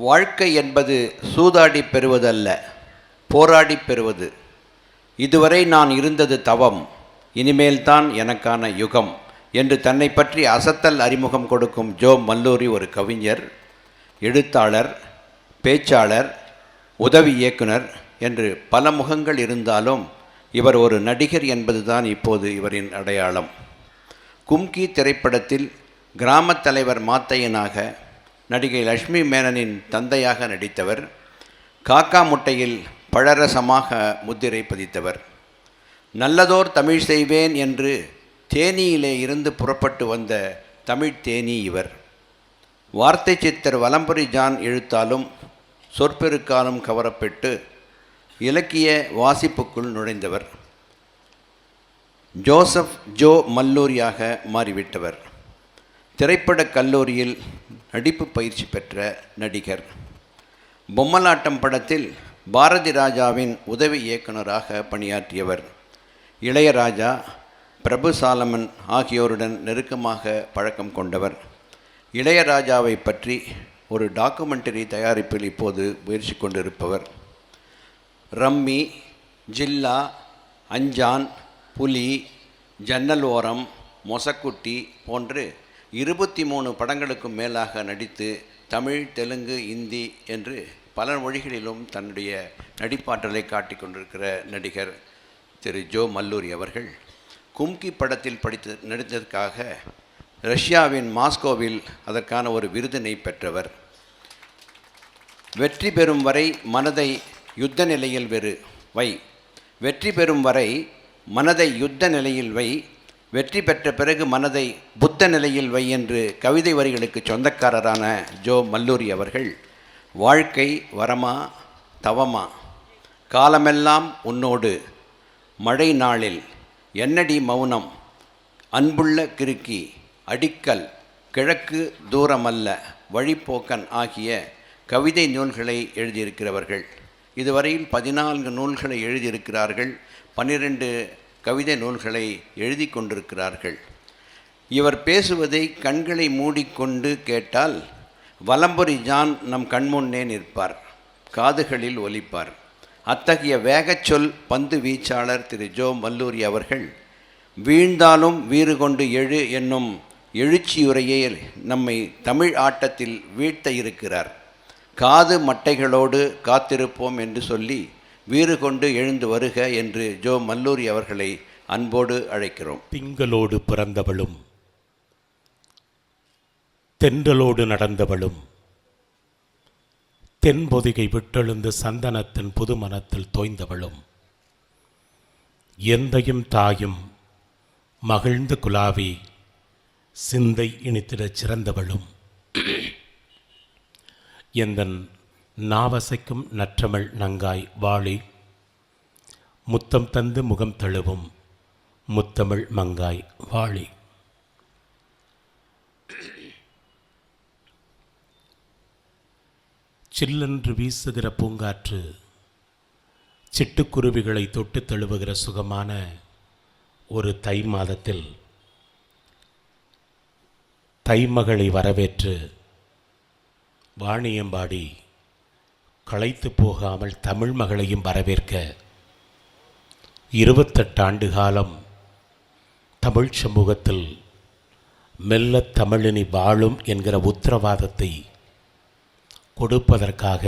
வாழ்க்கை என்பது சூதாடி பெறுவதல்ல, போராடி பெறுவது. இதுவரை நான் இருந்தது தவம், இனிமேல்தான் எனக்கான யுகம் என்று தன்னை பற்றி அசத்தல் அறிமுகம் கொடுக்கும் ஜோ மல்லூரி ஒரு கவிஞர், எழுத்தாளர், பேச்சாளர், உதவி இயக்குனர் என்று பல முகங்கள் இருந்தாலும் இவர் ஒரு நடிகர் என்பதுதான் இப்போது இவரின் அடையாளம். கும்கி திரைப்படத்தில் கிராமத் தலைவர் மாத்தையனாக, நடிகை லட்சுமி மேனனின் தந்தையாக நடித்தவர். காக்கா முட்டையில் பழரசமாக முத்திரை பதித்தவர். நல்லதோர் தமிழ் செய்வேன் என்று தேனியிலே இருந்து புறப்பட்டு வந்த தமிழ் தேனி இவர். வார்த்தை சித்தர் வலம்புரி ஜான் எழுத்தாலும் சொற்பெருக்காலும் கவரப்பட்டு இலக்கிய வாசிப்புக்குள் நுழைந்தவர். Joseph Joe மல்லூரியாக மாறிவிட்டவர். திரைப்படக் கல்லூரியில் நடிப்பு பயிற்சி பெற்ற நடிகர். பொம்மலாட்டம் படத்தில் பாரதி ராஜாவின் உதவி இயக்குநராக பணியாற்றியவர். இளையராஜா, பிரபு சாலமன் ஆகியோருடன் நெருக்கமாக பழக்கம் கொண்டவர். இளையராஜாவை பற்றி ஒரு டாக்குமெண்டரி தயாரிப்பில் இப்போது முயற்சி கொண்டிருப்பவர். ரம்மி, ஜில்லா, அஞ்சான், புலி, ஜன்னல் ஓரம், மொசக்குட்டி போன்று 23 படங்களுக்கும் மேலாக நடித்து தமிழ், தெலுங்கு, இந்தி என்று பல மொழிகளிலும் தன்னுடைய நடிப்பாற்றலை காட்டிக் கொண்டிருக்கிற நடிகர் திரு ஜோ மல்லூரி அவர்கள் கும்கி படத்தில் நடித்ததற்காக ரஷ்யாவின் மாஸ்கோவில் அதற்கான ஒரு விருதினை பெற்றவர். வெற்றி பெறும் வரை மனதை யுத்த நிலையில் வை, வெற்றி பெறும் வரை மனதை யுத்த நிலையில் வை, வெற்றி பெற்ற பிறகு மனதை புத்த நிலையில் வை என்று கவிதை வரிகளுக்கு சொந்தக்காரரான ஜோ மல்லூரி அவர்கள் வாழ்க்கை வரமா தவமா, காலமெல்லாம் உன்னோடு, மழை நாளில், என்னடி மௌனம், அன்புள்ள கிறுக்கி, அடிக்கல், கிழக்கு தூரமல்ல, வழிப்போக்கன் ஆகிய கவிதை நூல்களை எழுதியிருக்கிறவர்கள். இதுவரையில் 14 நூல்களை எழுதியிருக்கிறார்கள். 12 கவிதை நூல்களை எழுதி கொண்டிருக்கிறார்கள். இவர் பேசுவதை கண்களை மூடிக்கொண்டு கேட்டால் வலம்புரி ஜான் நம் கண்முன்னே நிற்பார், காதுகளில் ஒலிப்பார். அத்தகைய வேகச்சொல் பந்து வீச்சாளர் திரு ஜோ மல்லூரி அவர்கள் வீழ்ந்தாலும் வீறு கொண்டு எழு என்னும் எழுச்சியுரையை நம்மை தமிழ் ஆட்டத்தில் வீழ்த்த இருக்கிறார். காது மட்டைகளோடு காத்திருப்போம் என்று சொல்லி வீறு கொண்டு எழுந்து வருக என்று ஜோ மல்லூரி அவர்களை அன்போடு அழைக்கிறோம். திங்களோடு பிறந்தவளும் தென்றலோடு நடந்தவளும் தென்பொதிகை விட்டெழுந்து சந்தனத்தின் புதுமனத்தில் தோய்ந்தவளும் எந்தையும் தாயும் மகிழ்ந்து குலாவி சிந்தை இனித்திடச் சிறந்தவளும் எந்தன் நாவசைக்கும் நற்றமிழ் நங்காய் வாழி முத்தம் தந்து முகம் தழுவும் முத்தமிழ் மங்காய் வாழி. சில்லென்று வீசுகிற பூங்காற்று சிட்டுக்குருவிகளை தொட்டு தழுவுகிற சுகமான ஒரு தை மாதத்தில் தைமகளை வரவேற்று வாணியம்பாடி களைத்து போகாமல் தமிழ் மகளையும் வரவேற்க 28 ஆண்டு காலம் தமிழ் சமூகத்தில் மெல்ல தமிழினி வாழும் என்கிற உத்தரவாதத்தை கொடுப்பதற்காக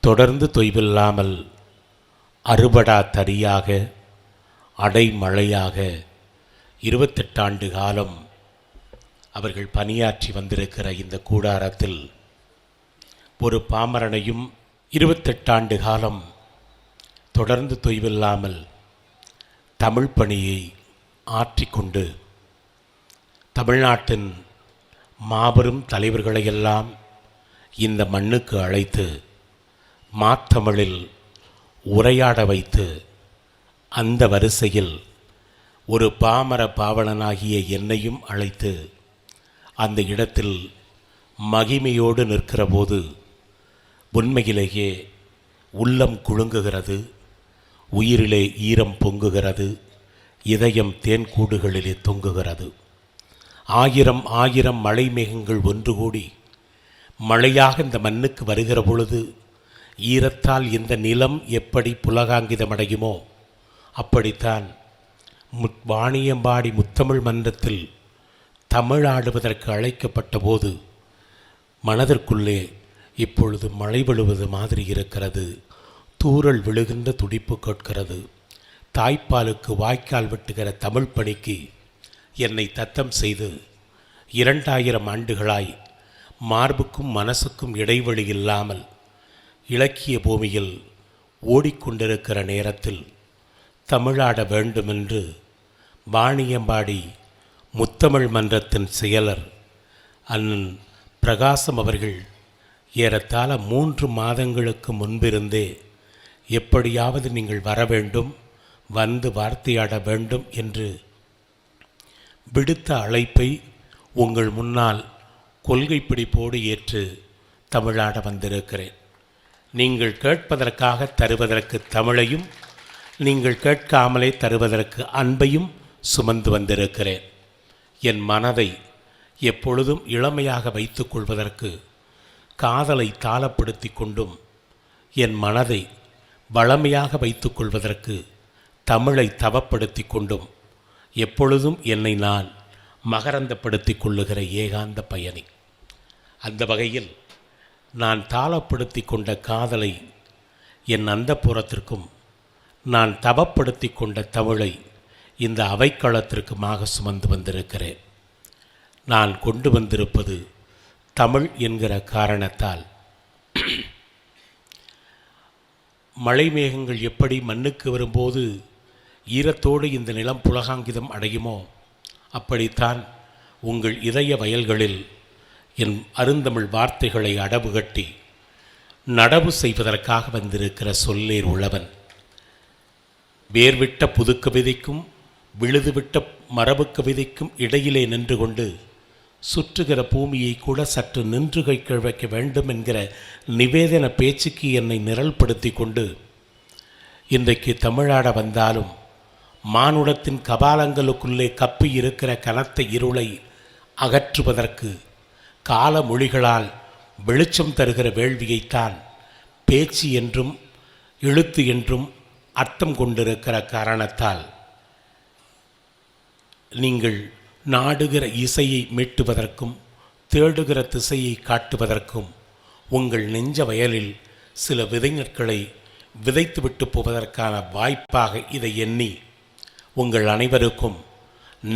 தொடர்ந்து தொய்வில்லாமல் அறுபடா தரியாக அடைமழையாக 28 ஆண்டு காலம் அவர்கள் பணியாற்றி வந்திருக்கிற இந்த கூடாரத்தில் ஒரு பாமரனையும் 28 ஆண்டு காலம் தொடர்ந்து தொய்வில்லாமல் தமிழ் பணியை ஆற்றிக்கொண்டு தமிழ்நாட்டின் மாபெரும் தலைவர்களையெல்லாம் இந்த மண்ணுக்கு அழைத்து மாத்தமிழில் உரையாட வைத்து அந்த வரிசையில் ஒரு பாமர பாவலனாகிய என்னையும் அழைத்து அந்த இடத்தில் மகிமையோடு நிற்கிற போது உண்மையிலேயே உள்ளம் குலுங்குகிறது, உயிரிலே ஈரம் பொங்குகிறது, இதயம் தேன்கூடுகளிலே தொங்குகிறது. 1000 மழை மேகங்கள் ஒன்று கூடி மழையாக இந்த மண்ணுக்கு வருகிற பொழுது ஈரத்தால் இந்த நிலம் எப்படி புலகாங்கிதமடையுமோ அப்படித்தான் வாணியம்பாடி முத்தமிழ் மன்றத்தில் தமிழாடுவதற்கு அழைக்கப்பட்ட போது மனதிற்குள்ளே இப்பொழுது மழை விழுவது மாதிரி இருக்கிறது. தூறல் விழுகின்ற துடிப்பு கேட்கிறது. தாய்ப்பாலுக்கு வாய்க்கால் வெட்டுகிற தமிழ் பணிக்கு என்னை தத்தம் செய்து 2000 ஆண்டுகளாய் மார்புக்கும் மனசுக்கும் இடைவெளி இல்லாமல் இலக்கிய பூமியில் ஓடிக்கொண்டிருக்கிற நேரத்தில் தமிழாட வேண்டுமென்று வாணியம்பாடி முத்தமிழ் மன்றத்தின் செயலர் அண்ணன் பிரகாசம் அவர்கள் ஏறத்தாழ 3 மாதங்களுக்கு முன்பிருந்தே எப்படியாவது நீங்கள் வர வேண்டும், வந்து வார்த்தையாட வேண்டும் என்று விடுத்த அழைப்பை உங்கள் முன்னால் கொள்கை பிடிப்போடு ஏற்று தமிழாட வந்திருக்கிறேன். நீங்கள் கேட்பதற்காக தருவதற்கு தமிழையும், நீங்கள் கேட்காமலே தருவதற்கு அன்பையும் சுமந்து வந்திருக்கிறேன். என் மனதை எப்பொழுதும் இளமையாக வைத்துக் கொள்வதற்கு காதலை தாளப்படுத்தி கொண்டும், என் மனதை வளமையாக வைத்துக் கொள்வதற்கு தமிழை தவப்படுத்தி கொண்டும் எப்பொழுதும் என்னை நான் மகரந்தப்படுத்தி கொள்ளுகிற ஏகாந்த பயணி. அந்த வகையில் நான் தாளப்படுத்தி கொண்ட காதலை என் அந்தப்புறத்திற்கும், நான் தவப்படுத்தி கொண்ட தமிழை இந்த அவைக்களத்திற்குமாக சுமந்து வந்திருக்கிறேன். நான் கொண்டு வந்திருப்பது தமிழ் என்கிற காரணத்தால் மழை மேகங்கள் எப்படி மண்ணுக்கு வரும்போது ஈரத்தோடு இந்த நிலம் புலகாங்கிதம் அடையுமோ அப்படித்தான் உங்கள் இதய வயல்களில் என் அருந்தமிழ் வார்த்தைகளை அடவு கட்டி நடவு செய்வதற்காக வந்திருக்கிற சொல்லேர் உழவன். வேர்விட்ட புது கவிதைக்கும் விழுதுவிட்ட மரபு கவிதைக்கும் இடையிலே நின்று கொண்டு சுற்றுகிற பூமியை கூட சற்று நின்று வைக்க வேண்டும் என்கிற நிவேதன பேச்சுக்கு என்னை நிரல்படுத்தி கொண்டு இன்றைக்கு தமிழாட வந்தாலும் மானுடத்தின் கபாலங்களுக்குள்ளே கப்பி இருக்கிற கனத்த இருளை அகற்றுவதற்கு கால மொழிகளால் வெளிச்சம் தருகிற வேள்வியைத்தான் பேச்சு என்றும் எழுத்து என்றும் அர்த்தம் கொண்டிருக்கிற காரணத்தால் நீங்கள் நாடுகிற இசையை மீட்டுவதற்கும் தேடுகிற திசையை காட்டுவதற்கும் உங்கள் நெஞ்ச வயலில் சில விதைஞர்களை விதைத்துவிட்டு போவதற்கான வாய்ப்பாக இதை எண்ணி உங்கள் அனைவருக்கும்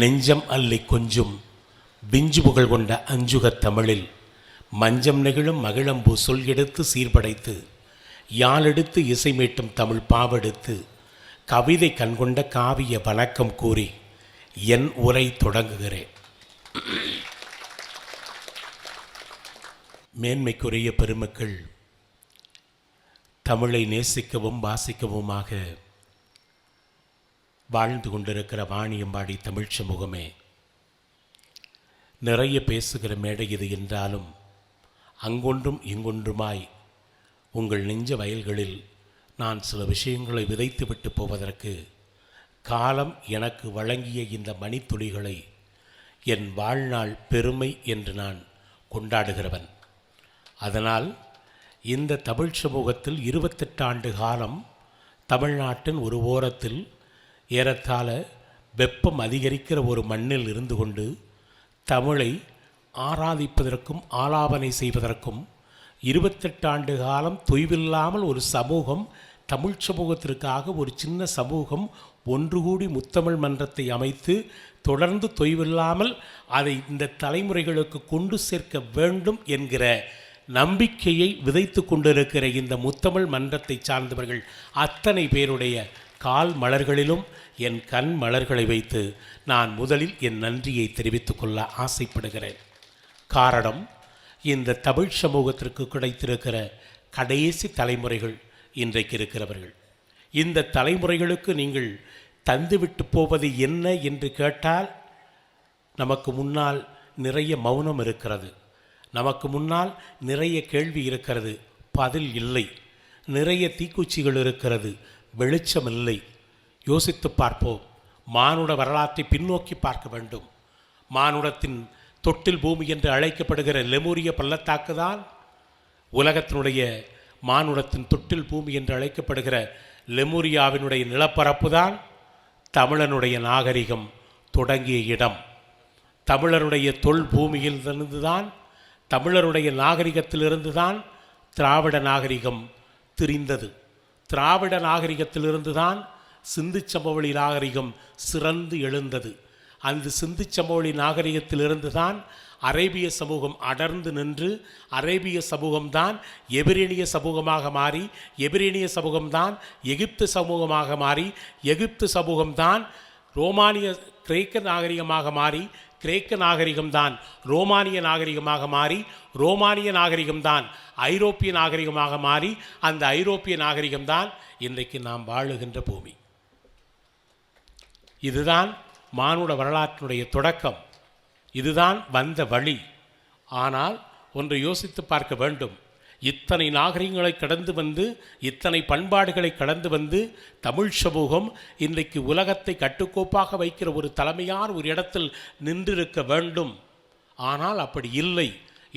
நெஞ்சம் அள்ளி கொஞ்சும் விஞ்சு புகழ் கொண்ட அஞ்சுகத் தமிழில் மஞ்சம் நெகிழும் மகிழம்பூ சொல் எடுத்து சீர்படைத்து யாழெடுத்து இசை மீட்டும் தமிழ் பாவெடுத்து கவிதை கண்கொண்ட காவிய வணக்கம் கூறி என் உரை தொடங்குகிறேன். மேன்மைக்குரிய பெருமக்கள், தமிழை நேசிக்கவும் வாசிக்கவுமாக வாழ்ந்து கொண்டிருக்கிற வாணியம்பாடி தமிழ் சமூகமே, நிறைய பேசுகிற மேடை இது என்றாலும் அங்கொன்றும் இங்கொன்றுமாய் உங்கள் நெஞ்ச வயல்களில் நான் சில விஷயங்களை விதைத்து விட்டு போவதற்கு காலம் எனக்கு வழங்கிய இந்த மணித்துளிகளை என் வாழ்நாள் பெருமை என்று நான் கொண்டாடுகிறவன். அதனால் இந்த தமிழ் சமூகத்தில் 28 ஆண்டு காலம் தமிழ்நாட்டின் ஒரு ஓரத்தில் ஏறத்தாழ வெப்பம் அதிகரிக்கிற ஒரு மண்ணில் இருந்து கொண்டு தமிழை ஆராதிப்பதற்கும் ஆலாபனை செய்வதற்கும் 28 ஆண்டு காலம் தொய்வில்லாமல் ஒரு சமூகம், தமிழ் சமூகத்திற்காக ஒரு சின்ன சமூகம் ஒன்று கூடி முத்தமிழ் மன்றத்தை அமைத்து தொடர்ந்து தொய்வில்லாமல் அதை இந்த தலைமுறைகளுக்கு கொண்டு சேர்க்க வேண்டும் என்கிற நம்பிக்கையை விதைத்து கொண்டிருக்கிற இந்த முத்தமிழ் மன்றத்தை சார்ந்தவர்கள் அத்தனை பேருடைய கால் மலர்களிலும் என் கண் மலர்களை வைத்து நான் முதலில் என் நன்றியை தெரிவித்துக் கொள்ள ஆசைப்படுகிறேன். காரணம், இந்த தமிழ் சமூகத்திற்கு கிடைத்திருக்கிற கடைசி தலைமுறைகள் இன்றைக்கு இருக்கிறவர்கள். இந்த தலைமுறைகளுக்கு நீங்கள் தந்துவிட்டு போவது என்ன என்று கேட்டால் நமக்கு முன்னால் நிறைய மௌனம் இருக்கிறது, நமக்கு முன்னால் நிறைய கேள்வி இருக்கிறது, பதில் இல்லை. நிறைய தீக்குச்சிகள் இருக்கிறது, வெளிச்சம் இல்லை. யோசித்து பார்ப்போம். மானுட வரலாற்றை பின்னோக்கி பார்க்க வேண்டும். மானுடத்தின் தொட்டில் பூமி என்று அழைக்கப்படுகிற லெமூரிய பள்ளத்தாக்கு தான் உலகத்தினுடைய மானுடத்தின் தொட்டில் பூமி என்று அழைக்கப்படுகிற லெமூரியாவினுடைய நிலப்பரப்பு தான் தமிழனுடைய நாகரிகம் தொடங்கிய இடம். தமிழருடைய தொல் பூமியிலிருந்து தான், தமிழருடைய நாகரிகத்திலிருந்து தான் திராவிட நாகரிகம் திரிந்தது. திராவிட நாகரிகத்திலிருந்து தான் சிந்து சமவெளி நாகரிகம் சிறந்து எழுந்தது. அந்த சிந்து சமவெளி நாகரிகத்திலிருந்து தான் அரேபிய சமூகம் அடர்ந்து நின்று, அரேபிய சமூகம்தான் எபிரேனிய சமூகமாக மாறி, எபிரேனிய சமூகம்தான் எகிப்து சமூகமாக மாறி, எகிப்து சமூகம்தான் ரோமானிய கிரேக்க நாகரிகமாக மாறி, கிரேக்க நாகரிகம்தான் ரோமானிய நாகரிகமாக மாறி, ரோமானிய நாகரிகம்தான் ஐரோப்பிய நாகரிகமாக மாறி, அந்த ஐரோப்பிய நாகரிகம்தான் இன்றைக்கு நாம் வாழுகின்ற பூமி. இதுதான் மானுட வரலாற்றினுடைய தொடக்கம். இதுதான் வந்த வழி. ஆனால் ஒன்று யோசித்து பார்க்க வேண்டும். இத்தனை நாகரிகங்களை கடந்து வந்து, இத்தனை பண்பாடுகளை கடந்து வந்து தமிழ் சமூகம் இன்றைக்கு உலகத்தை கட்டுக்கோப்பாக வைக்கிற ஒரு தலைமையான ஒரு இடத்தில் நின்றிருக்க வேண்டும். ஆனால் அப்படி இல்லை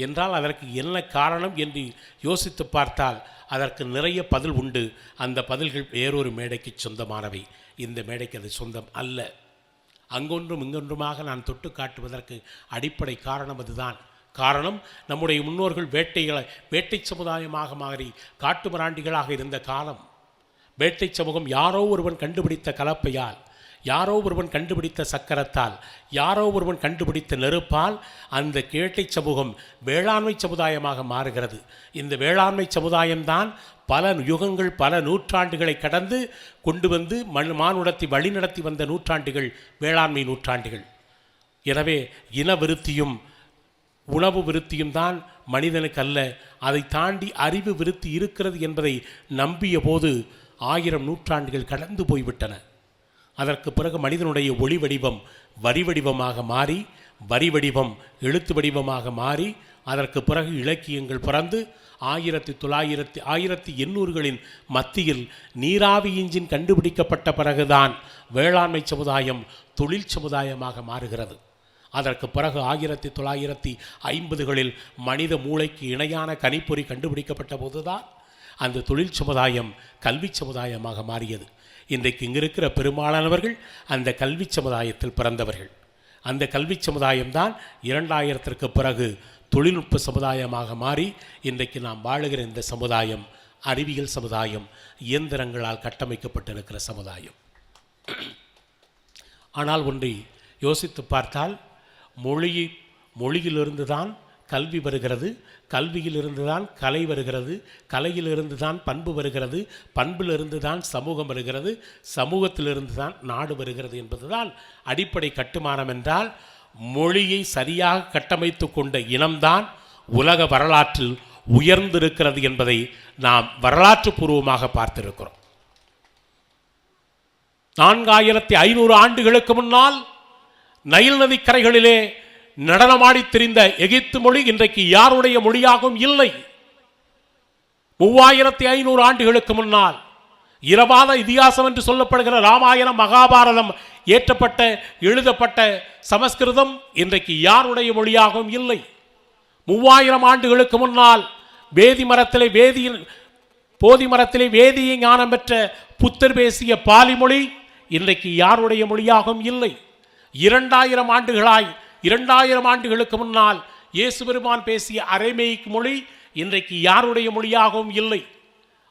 என்றால் அதற்கு என்ன காரணம் என்று யோசித்து பார்த்தால் அதற்கு நிறைய பதில் உண்டு. அந்த பதில்கள் வேறொரு மேடைக்கு சொந்தமானவை. இந்த மேடைக்கு அது சொந்தம் அல்ல. அங்கொன்றும் இங்கொன்றுமாக நான் தொட்டு காட்டுவதற்கு அடிப்படை காரணம் அதுதான். காரணம், நம்முடைய முன்னோர்கள் வேட்டை சமுதாயமாக மாறி காட்டுமிராண்டிகளாக இருந்த காலம். வேட்டை சமூகம் யாரோ ஒருவன் கண்டுபிடித்த கலப்பையால், யாரோ ஒருவன் கண்டுபிடித்த சக்கரத்தால், யாரோ ஒருவன் கண்டுபிடித்த நெருப்பால் அந்த வேட்டை சமூகம் வேளாண்மை சமுதாயமாக மாறுகிறது. இந்த வேளாண்மை சமுதாயம்தான் பல யுகங்கள், பல நூற்றாண்டுகளை கடந்து கொண்டு வந்து மானுடத்தை வழிநடத்தி வந்த நூற்றாண்டுகள் வேளாண்மை நூற்றாண்டுகள். எனவே இன விருத்தியும் உணவு விருத்தியும் தான் மனிதனுக்கு அல்ல, அதை தாண்டி அறிவு விருத்தி இருக்கிறது என்பதை நம்பிய போது 1000 நூற்றாண்டுகள் கடந்து போய்விட்டன. அதற்கு பிறகு மனிதனுடைய ஒளி வடிவம் வரி வடிவமாக மாறி, வரி வடிவம் எழுத்து வடிவமாக மாறி, அதற்கு பிறகு இலக்கியங்கள் பிறந்து 1800களின் மத்தியில் நீராவி இன்ஜின் கண்டுபிடிக்கப்பட்ட பிறகுதான் வேளாண்மை சமுதாயம் தொழில் சமுதாயமாக மாறுகிறது. அதற்கு பிறகு 1950களில் மனித மூளைக்கு இணையான கணிப்பொறி கண்டுபிடிக்கப்பட்ட போதுதான் அந்த தொழில் சமுதாயம் கல்வி சமுதாயமாக மாறியது. இன்றைக்கு இங்கிருக்கிற பெரும்பாலானவர்கள் அந்த கல்வி சமுதாயத்தில் பிறந்தவர்கள். அந்த கல்வி சமுதாயம்தான் 2000ற்கு பிறகு தொழில்நுட்ப சமுதாயமாக மாறி இன்றைக்கு நாம் வாழுகிற இந்த சமுதாயம் அறிவியல் சமுதாயம், இயந்திரங்களால் கட்டமைக்கப்பட்டிருக்கிற சமுதாயம். ஆனால் ஒன்றை யோசித்து பார்த்தால், மொழியிலிருந்து தான் கல்வி வருகிறது, கல்வியிலிருந்து தான் கலை வருகிறது, கலையிலிருந்து தான் பண்பு வருகிறது, பண்பிலிருந்து தான் சமூகம் வருகிறது, சமூகத்திலிருந்து தான் நாடு வருகிறது என்பதுதான் அடிப்படை கட்டுமானம். என்றால் மொழியை சரியாக கட்டமைத்து கொண்ட இனம்தான் உலக வரலாற்றில் உயர்ந்திருக்கிறது என்பதை நாம் வரலாற்று பூர்வமாக பார்த்திருக்கிறோம். 4500 ஆண்டுகளுக்கு முன்னால் நைல் நதி கரைகளிலே நடனமாடி திரிந்த எகிப்து மொழி இன்றைக்கு யாருடைய மொழியாகவும் இல்லை. 3500 ஆண்டுகளுக்கு முன்னால் இரவாத இதிகாசம் என்று சொல்லப்படுகிற ராமாயணம், மகாபாரதம் ஏற்றப்பட்ட எழுதப்பட்ட சமஸ்கிருதம் இன்றைக்கு யாருடைய மொழியாகவும் இல்லை. 3000 ஆண்டுகளுக்கு முன்னால் போதி மரத்திலே வேதியை ஞானம் பெற்ற புத்தர் பேசிய பாலி மொழி இன்றைக்கு யாருடைய மொழியாகவும் இல்லை. 2000 ஆண்டுகளுக்கு முன்னால் இயேசு பெருமான் பேசிய அரேமேயிக் மொழி இன்றைக்கு யாருடைய மொழியாகவும் இல்லை.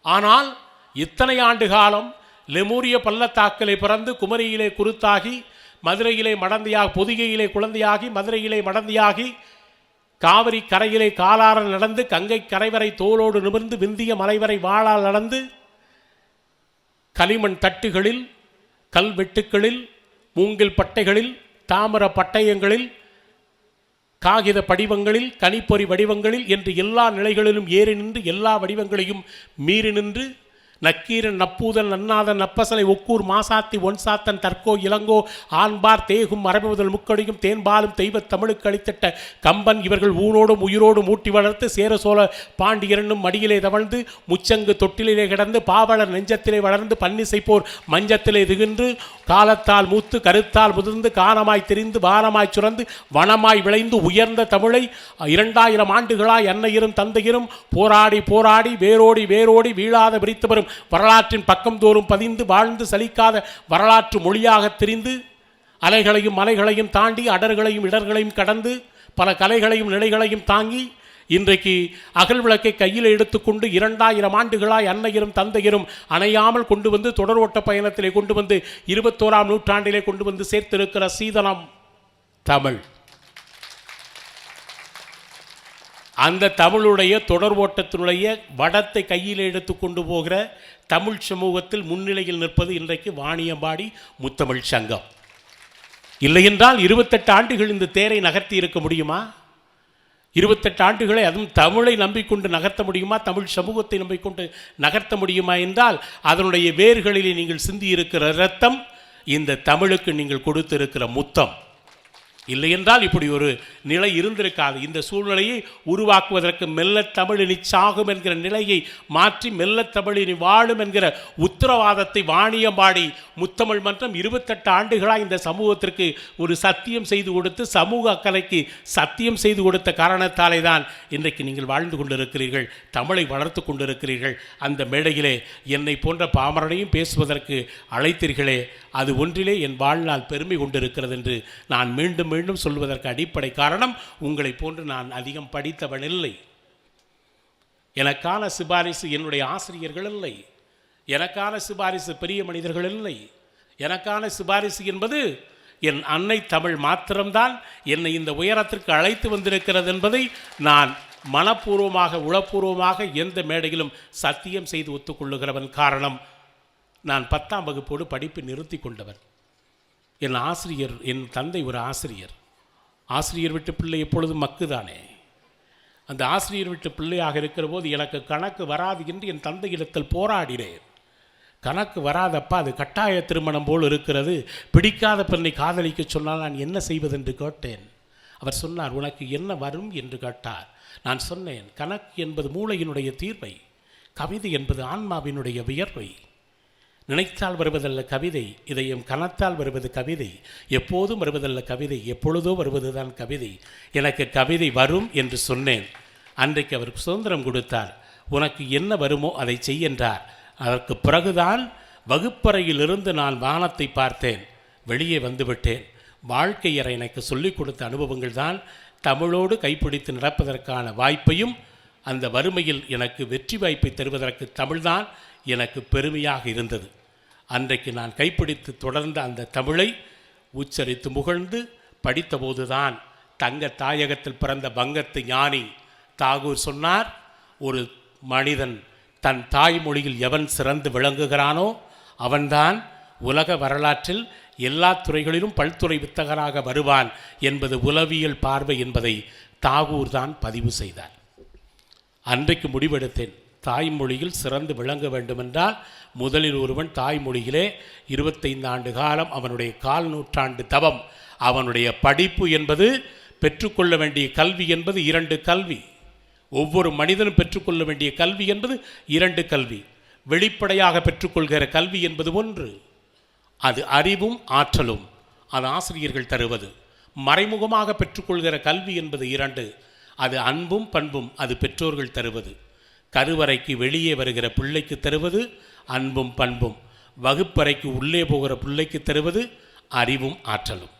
ஆனால் இத்தனை ஆண்டு காலம் லெமூரிய பள்ளத்தாக்கிலே பிறந்து, குமரியிலே குருத்தாகி, மதுரையிலே மடந்தையாகி, பொதிகையிலே குழந்தையாகி, மதுரையிலே மடந்தையாகி, காவிரி கரையிலே காலார நடந்து, கங்கை கரைவரை தோளோடு நிமிர்ந்து, விந்திய மலைவரை வாளால் நடந்து, களிமண் தட்டுகளில், கல்வெட்டுக்களில், மூங்கில் பட்டைகளில், தாமிர பட்டயங்களில், காகித படிவங்களில், கணிப்பொறி வடிவங்களில் என்று எல்லா நிலைகளிலும் ஏறி நின்று, எல்லா வடிவங்களையும் மீறி நின்று, நக்கீரன் நப்பூதன் நன்னாதன் நப்பசலை ஒக்கூர் மாசாத்தி ஒன்சாத்தன் தற்கோ இளங்கோ ஆண்பார் தேகும் மரபு முதல் முக்கடியும் தேன்பாலும் தெய்வத் தமிழுக்கு அளித்திட்ட கம்பன் இவர்கள் ஊனோடும் உயிரோடும் ஊட்டி வளர்த்து சேர சோழ பாண்டியரனும் மடியிலே தவழ்ந்து முச்சங்கு தொட்டிலே கிடந்து பாவலர் நெஞ்சத்திலே வளர்ந்து பன்னிசை போர் மஞ்சத்திலே திகின்று காலத்தால் மூத்து கருத்தால் முதிர்ந்து காணமாய் திரிந்து வானமாய் சுரந்து வனமாய் விளைந்து உயர்ந்த தமிழை 2000 ஆண்டுகளாய் அன்னையரும் தந்தையரும் போராடி போராடி வேரோடி வேரோடி வீழாத விரித்து வரும் வரலாற்றின் பக்கம் தோறும் பதிந்து வாழ்ந்து சலிக்காத வரலாற்று மொழியாக திரிந்து அலைகளையும் மலைகளையும் தாண்டி அடர்களையும் இடர்களையும் கடந்து பல கலைகளையும் நிலைகளையும் தாங்கி இன்றைக்கு அகல் விளக்கை கையில் எடுத்துக்கொண்டு 2000 ஆண்டுகளாய் அன்னையரும் தந்தையரும் அணையாமல் கொண்டு வந்து தொடர் ஓட்ட பயணத்திலே கொண்டு வந்து 21ஆம் நூற்றாண்டிலே கொண்டு வந்து சேர்த்திருக்கிற சீதனம் தமிழ். அந்த தமிழுடைய தொடர் ஓட்டத்தினுடைய வடத்தை கையில் எடுத்து கொண்டு போகிற தமிழ் சமூகத்தில் முன்னிலையில் நிற்பது இன்றைக்கு வாணியம்பாடி முத்தமிழ் சங்கம். இல்லையென்றால் 28 ஆண்டுகள் இந்த தேரை நகர்த்தி இருக்க முடியுமா? 28 ஆண்டுகளை அதுவும் தமிழை நம்பிக்கொண்டு நகர்த்த முடியுமா? தமிழ் சமூகத்தை நம்பிக்கொண்டு நகர்த்த முடியுமா என்றால் அதனுடைய வேர்களிலே நீங்கள் சிந்தியிருக்கிற இரத்தம் இந்த தமிழுக்கு நீங்கள் கொடுத்திருக்கிற முத்தம். இல்லையென்றால் இப்படி ஒரு நிலை இருந்திருக்காது. இந்த சூழ்நிலையை உருவாக்குவதற்கு மெல்லத் தமிழினி சாகும் என்கிற நிலையை மாற்றி மெல்லத் தமிழினி வாழும் என்கிற உத்தரவாதத்தை வாணியம்பாடி முத்தமிழ் மன்றம் 28 ஆண்டுகளாக இந்த சமூகத்திற்கு ஒரு சத்தியம் செய்து கொடுத்து சமூக அக்கறைக்கு சத்தியம் செய்து கொடுத்த காரணத்தாலே தான் இன்றைக்கு நீங்கள் வாழ்ந்து கொண்டிருக்கிறீர்கள், தமிழை வளர்த்து கொண்டிருக்கிறீர்கள். அந்த மேடையிலே என்னை போன்ற பாமரனையும் பேசுவதற்கு அழைத்தீர்களே, அது ஒன்றிலே என் வாழ்நாள் பெருமை கொண்டிருக்கிறது என்று நான் மீண்டும் மீண்டும் சொல்வதற்கு அடிப்படை காரணம் உங்களை போன்று நான் அதிகம் படித்தவன் இல்லை. எனக்கான சிபாரிசு என்னுடைய ஆசிரியர்கள் இல்லை, எனக்கான சிபாரிசு பெரிய மனிதர்கள் இல்லை. எனக்கான சிபாரிசு என்பது என் அன்னை தமிழ் மாத்திரம்தான் என்னை இந்த உயரத்திற்கு அழைத்து வந்திருக்கிறது என்பதை நான் மனப்பூர்வமாக உளப்பூர்வமாக எந்த மேடையிலும் சத்தியம் செய்து ஒத்துக்கொள்ளுகிறவன். காரணம், நான் 10ஆம் வகுப்போடு படிப்பை நிறுத்தி கொண்டவர். என் ஆசிரியர், என் தந்தை ஒரு ஆசிரியர். ஆசிரியர் விட்டு பிள்ளை எப்பொழுதும் மக்குதானே. அந்த ஆசிரியர் விட்டு பிள்ளையாக இருக்கிற போது எனக்கு கணக்கு வராது என்று என் தந்தையிடத்தில் போராடினேன். கணக்கு வராதப்பா, அது கட்டாய திருமணம் போல் இருக்கிறது, பிடிக்காத பெண்ணை காதலிக்க சொன்னால் நான் என்ன செய்வதென்று கேட்டேன். அவர் சொன்னார், உனக்கு என்ன வரும் என்று கேட்டார். நான் சொன்னேன், கணக்கு என்பது மூளையினுடைய தீர்வை, கவிதை என்பது ஆன்மாவினுடைய வியர்வை. நினைத்தால் வருவதல்ல கவிதை, இதயம் கனத்தால் வருவது கவிதை. எப்போதும் வருவதல்ல கவிதை, எப்பொழுதோ வருவதுதான் கவிதை. எனக்கு கவிதை வரும் என்று சொன்னேன். அன்றைக்கு அவருக்கு சுதந்திரம் கொடுத்தார். உனக்கு என்ன வருமோ அதை செய் என்றார். அதற்கு பிறகுதான் வகுப்பறையிலிருந்து நான் வானத்தை பார்த்தேன், வெளியே வந்துவிட்டேன். வாழ்க்கையறை எனக்கு சொல்லிக் கொடுத்த அனுபவங்கள் தான் தமிழோடு கைப்பிடித்து நடப்பதற்கான வாய்ப்பையும் அந்த வறுமையில் எனக்கு வெற்றி வாய்ப்பை தருவதற்கு தமிழ்தான் எனக்கு பெருமையாக இருந்தது. அன்றைக்கு நான் கைப்பிடித்து தொடர்ந்த அந்த தமிழை உச்சரித்து முகழ்ந்து படித்தபோதுதான் தங்க தாயகத்தில் பிறந்த வங்கத்து ஞானி தாகூர் சொன்னார், ஒரு மனிதன் தன் தாய்மொழியில் எவன் சிறந்து விளங்குகிறானோ அவன்தான் உலக வரலாற்றில் எல்லா துறைகளிலும் பல்துறை வித்தகராக வருவான் என்பது உளவியல் பார்வை என்பதை தாகூர் தான் பதிவு செய்தார். அன்றைக்கு முடிவெடுத்தேன், தாய்மொழியில் சிறந்து விளங்க வேண்டுமென்றால் முதலில் ஒருவன் தாய்மொழியிலே 25 ஆண்டு காலம் அவனுடைய 1/4 நூற்றாண்டு தவம், அவனுடைய படிப்பு என்பது பெற்றுக்கொள்ள வேண்டிய கல்வி என்பது 2 கல்வி. ஒவ்வொரு மனிதனும் பெற்றுக்கொள்ள வேண்டிய கல்வி என்பது 2 கல்வி. வெளிப்படையாக பெற்றுக்கொள்கிற கல்வி என்பது 1, அது அறிவும் ஆற்றலும், அது ஆசிரியர்கள் தருவது. மறைமுகமாக பெற்றுக்கொள்கிற கல்வி என்பது 2, அது அன்பும் பண்பும், அது பெற்றோர்கள் தருவது. கருவறைக்கு வெளியே வருகிற பிள்ளைக்கு தருவது அன்பும் பண்பும், வகுப்பறைக்கு உள்ளே போகிற பிள்ளைக்கு தருவது அறிவும் ஆற்றலும்.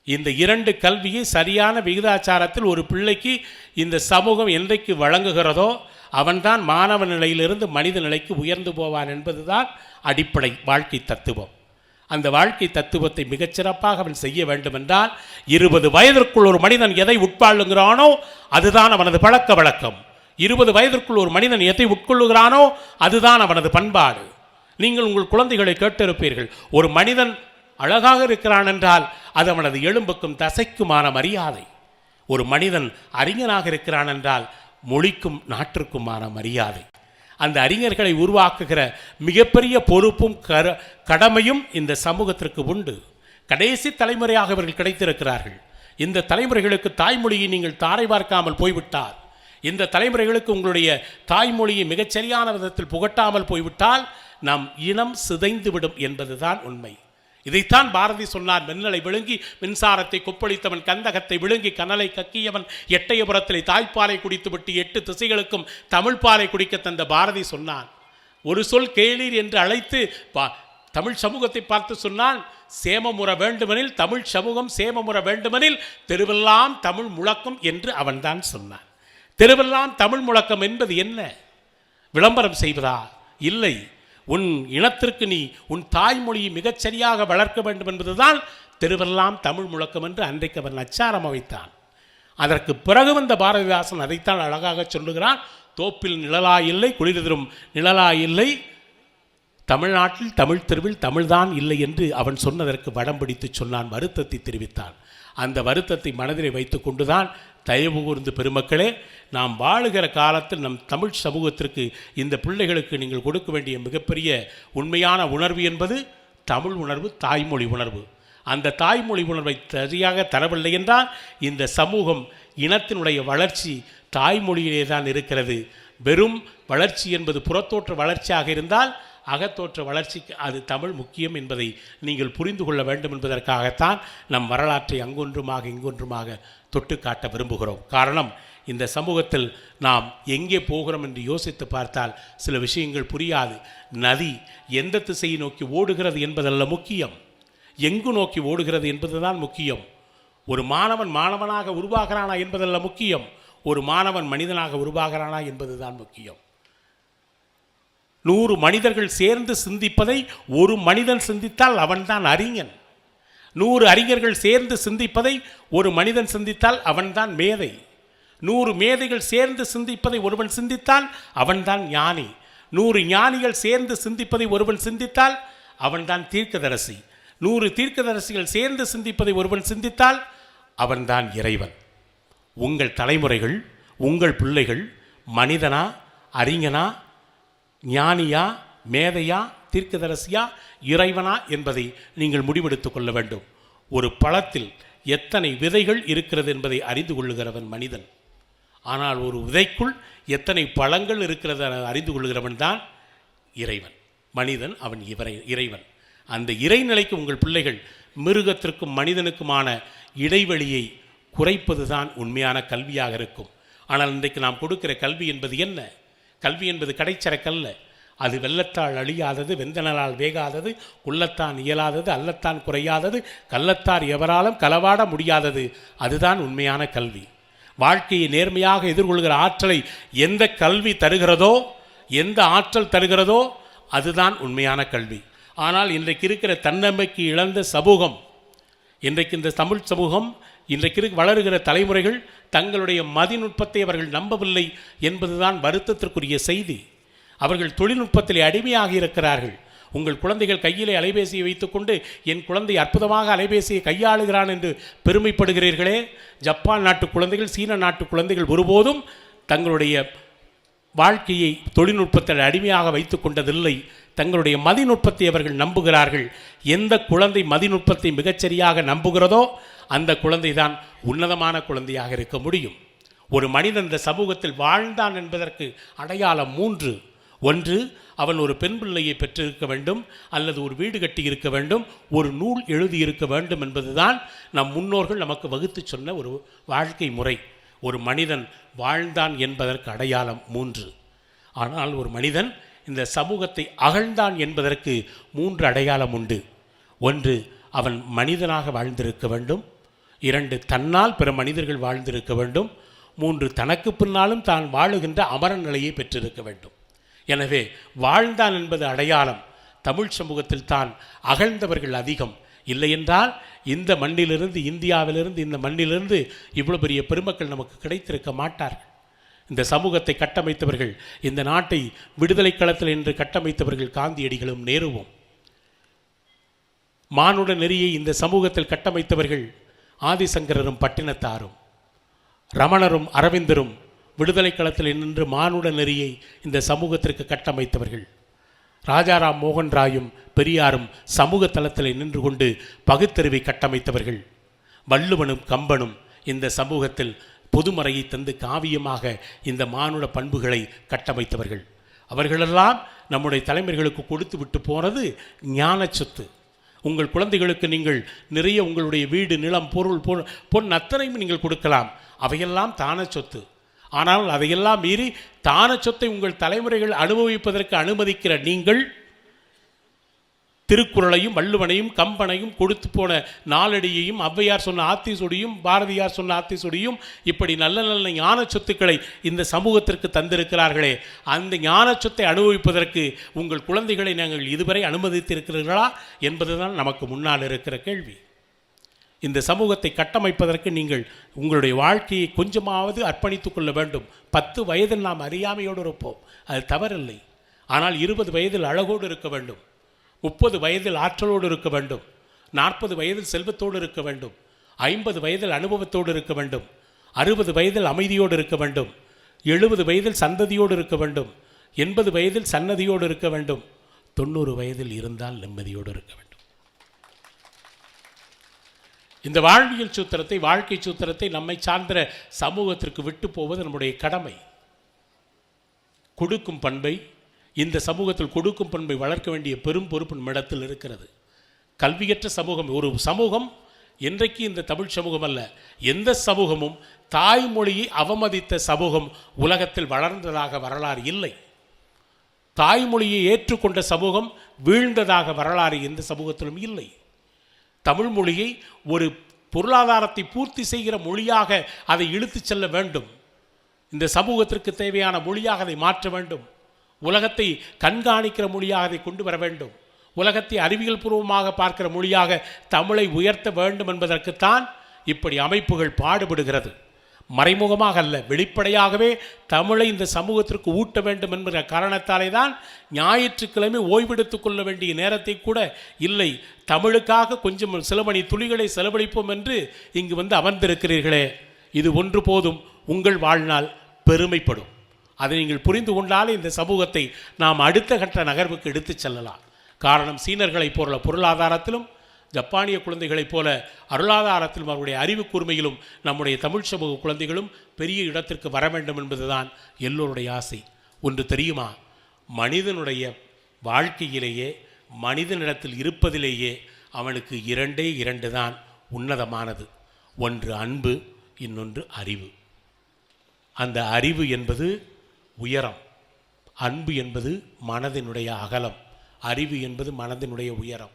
இந்த 2 கல்வியை சரியான விகிதாச்சாரத்தில் ஒரு பிள்ளைக்கு இந்த சமூகம் என்றைக்கு வழங்குகிறதோ அவன்தான் மாணவ நிலையிலிருந்து மனித நிலைக்கு உயர்ந்து போவான் என்பதுதான் அடிப்படை வாழ்க்கை தத்துவம். அந்த வாழ்க்கை தத்துவத்தை மிகச்சிறப்பாக அவன் செய்ய வேண்டுமென்றால் 20 வயதிற்குள் ஒரு மனிதன் எதை உட்பாளுங்கிறானோ அதுதான் அவனது பழக்க வழக்கம். 20 வயதிற்குள் ஒரு மனிதன் எதை உட்கொள்ளுகிறானோ அதுதான் அவனது பண்பாடு. நீங்கள் உங்கள் குழந்தைகளை கேட்டிருப்பீர்கள், ஒரு மனிதன் அழகாக இருக்கிறான் என்றால் அது அவனது எலும்புக்கும் தசைக்குமான மரியாதை. ஒரு மனிதன் அறிஞனாக இருக்கிறான் என்றால் மொழிக்கும் நாட்டிற்குமான மரியாதை. அந்த அறிஞர்களை உருவாக்குகிற மிகப்பெரிய பொறுப்பும் கடமையும் இந்த சமூகத்திற்கு உண்டு. கடைசி தலைமுறையாக அவர்கள் கிடைத்திருக்கிறார்கள். இந்த தலைமுறைகளுக்கு தாய்மொழியை நீங்கள் தாரை பார்க்காமல் போய்விட்டால், இந்த தலைமுறைகளுக்கு உங்களுடைய தாய்மொழியை மிகச்சரியான விதத்தில் புகட்டாமல் போய்விட்டால் நம் இனம் சிதைந்துவிடும் என்பதுதான் உண்மை. இதைத்தான் பாரதி சொன்னார். மின்னலை விழுங்கி மின்சாரத்தை கொப்பளித்தவன், கந்தகத்தை விழுங்கி கனலை கக்கியவன், எட்டயபுரத்திலே தாய்ப்பாலை குடித்துவிட்டு 8 திசைகளுக்கும் தமிழ் பாலை குடிக்க தந்த பாரதி சொன்னான். ஒரு சொல் கேளீர் என்று அழைத்து தமிழ் சமூகத்தை பார்த்து சொன்னான், சேமமுற வேண்டுமெனில், தமிழ் சமூகம் சேமமுற வேண்டுமெனில் தெருவெல்லாம் தமிழ் முழக்கம் என்று அவன்தான் சொன்னான். தெருவெல்லாம் தமிழ் முழக்கம் என்பது என்ன? விளம்பரம் செய்வதா? இல்லை. உன் இனத்திற்கு நீ உன் தாய்மொழியை மிகச்சரியாக வளர்க்க வேண்டும் என்பதுதான் தெருவெல்லாம் தமிழ் முழக்கம் என்று அன்றைக்கு அவன் அச்சாரம் வைத்தான். அதற்கு பிறகு வந்த பாரதிதாசன் அதைத்தான் அழகாக சொல்லுகிறான். தோப்பில் நிழலா இல்லை, குளிர்தரும் நிழலா இல்லை, தமிழ்நாட்டில் தமிழ் தெருவில் தமிழ்தான் இல்லை என்று அவன் சொன்னதற்கு வடம் பிடித்து சொன்னான், வருத்தத்தை தெரிவித்தான். அந்த வருத்தத்தை மனதிலே வைத்து கொண்டுதான் தயவு கூர்ந்து பெருமக்களே, நாம் வாழுகிற காலத்தில் நம் தமிழ் சமூகத்திற்கு, இந்த பிள்ளைகளுக்கு நீங்கள் கொடுக்க வேண்டிய மிகப்பெரிய உண்மையான உணர்வு என்பது தமிழ் உணர்வு, தாய்மொழி உணர்வு. அந்த தாய்மொழி உணர்வை சரியாக தரவில்லை என்றால் இந்த சமூகம் இனத்தினுடைய வளர்ச்சி தாய்மொழியிலே தான் இருக்கிறது. வெறும் வளர்ச்சி என்பது புறத்தோற்ற வளர்ச்சியாக இருந்தால் அகத்தோற்ற வளர்ச்சிக்கு அது தமிழ் முக்கியம் என்பதை நீங்கள் புரிந்து கொள்ள வேண்டும் என்பதற்காகத்தான் நம் வரலாற்றை அங்கொன்றுமாக இங்கொன்றுமாக தொட்டு காட்ட விரும்புகிறோம். காரணம், இந்த சமூகத்தில் நாம் எங்கே போகிறோம் என்று யோசித்து பார்த்தால் சில விஷயங்கள் புரியாது. நதி எந்த திசையை நோக்கி ஓடுகிறது என்பதல்ல முக்கியம், எங்கு நோக்கி ஓடுகிறது என்பதுதான் முக்கியம். ஒரு மாணவன் மாணவனாக உருவாகிறானா என்பதல்ல முக்கியம், ஒரு மாணவன் மனிதனாக உருவாகிறானா என்பதுதான் முக்கியம். 100 மனிதர்கள் சேர்ந்து சிந்திப்பதை ஒரு மனிதன் சிந்தித்தால் அவன்தான் அறிஞன். 100 அறிஞர்கள் சேர்ந்து சிந்திப்பதை ஒரு மனிதன் சிந்தித்தால் அவன்தான் மேதை. 100 மேதைகள் சேர்ந்து சிந்திப்பதை ஒருவன் சிந்தித்தால் அவன்தான் ஞானி. 100 ஞானிகள் சேர்ந்து சிந்திப்பதை ஒருவன் சிந்தித்தால் அவன்தான் தீர்க்கதரிசி. 100 தீர்க்கதரிசிகள் சேர்ந்து சிந்திப்பதை ஒருவன் சிந்தித்தால் அவன்தான் இறைவன். உங்கள் தலைமுறைகள், உங்கள் பிள்ளைகள் மனிதனா, அறிஞனா, ஞானியா, மேதையா, தீர்க்கதரிசியா, இறைவனா என்பதை நீங்கள் முடிவெடுத்து கொள்ள வேண்டும். ஒரு பழத்தில் எத்தனை விதைகள் இருக்கிறது என்பதை அறிந்து கொள்ளுகிறவன் மனிதன். ஆனால் ஒரு விதைக்குள் எத்தனை பழங்கள் இருக்கிறது அறிந்து கொள்ளுகிறவன் தான் இறைவன். மனிதன் அவன் இறைவன். அந்த இறைநிலைக்கு உங்கள் பிள்ளைகள் மிருகத்திற்கும் மனிதனுக்குமான இடைவெளியை குறைப்பது தான் உண்மையான கல்வியாக இருக்கும். ஆனால் இன்றைக்கு நாம் கொடுக்கிற கல்வி என்பது என்ன? கல்வி என்பது கடைச்சரக்கல்ல. அது வெள்ளத்தால் அழியாதது, வெந்தனலால் வேகாதது, உள்ளத்தான் இயலாதது, அல்லத்தான் குறையாதது, கள்ளத்தார் எவராலும் களவாட முடியாதது. அதுதான் உண்மையான கல்வி. வாழ்க்கையை நேர்மையாக எதிர்கொள்கிற ஆற்றலை எந்த கல்வி தருகிறதோ, எந்த ஆற்றல் தருகிறதோ அதுதான் உண்மையான கல்வி. ஆனால் இன்றைக்கு இருக்கிற தன்னம்பிக்கை இழந்த சமூகம், இன்றைக்கு இந்த தமிழ் சமூகம், இன்றைக்கு வளருகிற தலைமுறைகள் தங்களுடைய மதிநுட்பத்தை அவர்கள் நம்பவில்லை என்பதுதான் வருத்தத்திற்குரிய செய்தி. அவர்கள் தொழில்நுட்பத்திலே அடிமையாக இருக்கிறார்கள். உங்கள் குழந்தைகள் கையிலே அலைபேசியை வைத்துக்கொண்டு என் குழந்தை அற்புதமாக அலைபேசியை கையாளுகிறான் என்று பெருமைப்படுகிறீர்களே, ஜப்பான் நாட்டு குழந்தைகள், சீன நாட்டு குழந்தைகள் ஒருபோதும் தங்களுடைய வாழ்க்கையை தொழில்நுட்பத்தில் அடிமையாக வைத்து கொண்டதில்லை. தங்களுடைய மதிநுட்பத்தை அவர்கள் நம்புகிறார்கள். எந்த குழந்தை மதிநுட்பத்தை மிகச்சரியாக நம்புகிறதோ அந்த குழந்தை தான் உன்னதமான குழந்தையாக இருக்க முடியும். ஒரு மனிதன் இந்த சமூகத்தில் வாழ்ந்தான் என்பதற்கு அடையாளம் 3. 1, அவன் ஒரு பெண் பிள்ளையை பெற்றிருக்க வேண்டும், அல்லது ஒரு வீடு கட்டி இருக்க வேண்டும், ஒரு நூல் எழுதியிருக்க வேண்டும் என்பதுதான் நம் முன்னோர்கள் நமக்கு வகுத்து சொன்ன ஒரு வாழ்க்கை முறை. ஒரு மனிதன் வாழ்ந்தான் என்பதற்கு அடையாளம் 3. ஆனால் ஒரு மனிதன் இந்த சமூகத்தை அகழ்ந்தான் என்பதற்கு 3 அடையாளம் உண்டு. 1, அவன் மனிதனாக வாழ்ந்திருக்க வேண்டும். 2, தன்னால் பிற மனிதர்கள் வாழ்ந்திருக்க வேண்டும். 3, தனக்கு பின்னாலும் தான் வாழுகின்ற அமர நிலையை பெற்றிருக்க வேண்டும். எனவே வாழ்ந்தான் என்பது அடையாளம். தமிழ் சமூகத்தில் தான் அகழ்ந்தவர்கள் அதிகம். இல்லையென்றால் இந்த மண்ணிலிருந்து, இந்தியாவிலிருந்து, இந்த மண்ணிலிருந்து இவ்வளோ பெரிய பெருமக்கள் நமக்கு கிடைத்திருக்க மாட்டார்கள். இந்த சமூகத்தை கட்டமைத்தவர்கள், இந்த நாட்டை விடுதலை களத்தில் என்று கட்டமைத்தவர்கள் காந்தியடிகளும் நேருவும். மானுட நெறியை இந்த சமூகத்தில் கட்டமைத்தவர்கள் ஆதிசங்கரரும் பட்டினத்தாரும், ரமணரும் அரவிந்தரும், விடுதலை களத்தில் நின்று மானுட நெறியை இந்த சமூகத்திற்கு கட்டமைத்தவர்கள். ராஜாராம் மோகன் ராயும் பெரியாரும் சமூக தளத்தில் நின்று கொண்டு பகுத்தறிவை கட்டமைத்தவர்கள். வள்ளுவனும் கம்பனும் இந்த சமூகத்தில் பொதுமறையை தந்து காவியமாக இந்த மானுட பண்புகளை கட்டமைத்தவர்கள். அவர்களெல்லாம் நம்முடைய தலைமுறைகளுக்கு கொடுத்து விட்டு போனது ஞான சொத்து. உங்கள் குழந்தைகளுக்கு நீங்கள் நிறைய உங்களுடைய வீடு, நிலம், பொருள், பொன் அத்தனையும் நீங்கள் கொடுக்கலாம். அவையெல்லாம் தான சொத்து. ஆனால் அதையெல்லாம் மீறி தான சொத்தை உங்கள் தலைமுறைகள் அனுபவிப்பதற்கு அனுமதிக்கிற நீங்கள் திருக்குறளையும் வள்ளுவனையும் கம்பனையும் கொடுத்து போன நாலடியையும் ஔவையார் சொன்ன ஆத்திசொடியும் பாரதியார் சொன்ன ஆத்திசொடியும் இப்படி நல்ல நல்ல ஞான சொத்துக்களை இந்த சமூகத்திற்கு தந்திருக்கிறார்களே, அந்த ஞான சொத்தை அனுபவிப்பதற்கு உங்கள் குழந்தைகளை நாங்கள் இதுவரை அனுமதித்திருக்கிறீர்களா என்பதுதான் நமக்கு முன்னால் இருக்கிற கேள்வி. இந்த சமூகத்தை கட்டமைப்பதற்கு நீங்கள் உங்களுடைய வாழ்க்கையை கொஞ்சமாவது அர்ப்பணித்து கொள்ள வேண்டும். 10 வயதில் நாம் அறியாமையோடு இருப்போம், அது தவறில்லை. ஆனால் 20 வயதில் அழகோடு இருக்க வேண்டும், 30 வயதில் ஆற்றலோடு இருக்க வேண்டும், 40 வயதில் செல்வத்தோடு இருக்க வேண்டும், 50 வயதில் அனுபவத்தோடு இருக்க வேண்டும், 60 வயதில் அமைதியோடு இருக்க வேண்டும், 70 வயதில் சந்ததியோடு இருக்க வேண்டும், 80 வயதில் சன்னதியோடு இருக்க வேண்டும், 90 வயதில் இருந்தால் நிம்மதியோடு இருக்க வேண்டும். இந்த வாழ்வியல் சூத்திரத்தை, வாழ்க்கை சூத்திரத்தை நம்மை சார்ந்த சமூகத்திற்கு விட்டு போவது நம்முடைய கடமை. கொடுக்கும் பண்பை இந்த சமூகத்தில் கொடுக்கும் பண்பை வளர்க்க வேண்டிய பெரும் பொறுப்பு நம்மிடத்தில் இருக்கிறது. கல்வியற்ற சமூகம் ஒரு சமூகம் என்றைக்கு இந்த தமிழ் சமூகம் அல்ல, எந்த சமூகமும் தாய்மொழியை அவமதித்த சமூகம் உலகத்தில் வளர்ந்ததாக வரலாறு இல்லை. தாய்மொழியை ஏற்றுக்கொண்ட சமூகம் வீழ்ந்ததாக வரலாறு எந்த சமூகத்திலும் இல்லை. தமிழ் மொழியை ஒரு பொருளாதாரத்தை பூர்த்தி செய்கிற மொழியாக அதை இழுத்துச் செல்ல வேண்டும். இந்த சமூகத்திற்கு தேவையான மொழியாக அதை மாற்ற வேண்டும். உலகத்தை கண்காணிக்கிற மொழியாக அதை கொண்டு வர வேண்டும். உலகத்தை அறிவியல் பூர்வமாக பார்க்கிற மொழியாக தமிழை உயர்த்த வேண்டும் என்பதற்குத்தான் இப்படி அமைப்புகள் பாடுபடுகிறது. மறைமுகமாக அல்ல, வெளிப்படையாகவே தமிழை இந்த சமூகத்திற்கு ஊட்ட வேண்டும் என்கிற காரணத்தாலே தான் ஞாயிற்றுக்கிழமை ஓய்வெடுத்துக் கொள்ள வேண்டிய நேரத்தை கூட இல்லை, தமிழுக்காக கொஞ்சம் சில மணி துளிகளை செலவழிப்போம் என்று இங்கு வந்து அமர்ந்திருக்கிறீர்களே, இது ஒன்று போதும், உங்கள் வாழ்நாள் பெருமைப்படும். அதை நீங்கள் புரிந்து கொண்டாலே இந்த சமூகத்தை நாம் அடுத்த கட்ட நகர்வுக்கு எடுத்துச் செல்லலாம். காரணம், சீனர்களைப் போல பொருளாதாரத்திலும், ஜப்பானிய குழந்தைகளைப் போல அருளாதாரத்திலும், அவருடைய அறிவு கூர்மையிலும் நம்முடைய தமிழ் சமூக குழந்தைகளும் பெரிய இடத்திற்கு வர வேண்டும் என்பதுதான் எல்லோருடைய ஆசை. ஒன்று தெரியுமா, மனிதனுடைய வாழ்க்கையிலேயே, மனிதனிடத்தில் இருப்பதிலேயே அவனுக்கு 2 தான் உன்னதமானது. ஒன்று அன்பு, இன்னொன்று அறிவு. அந்த அறிவு என்பது உயரம், அன்பு என்பது மனதினுடைய அகலம், அறிவு என்பது மனதினுடைய உயரம்.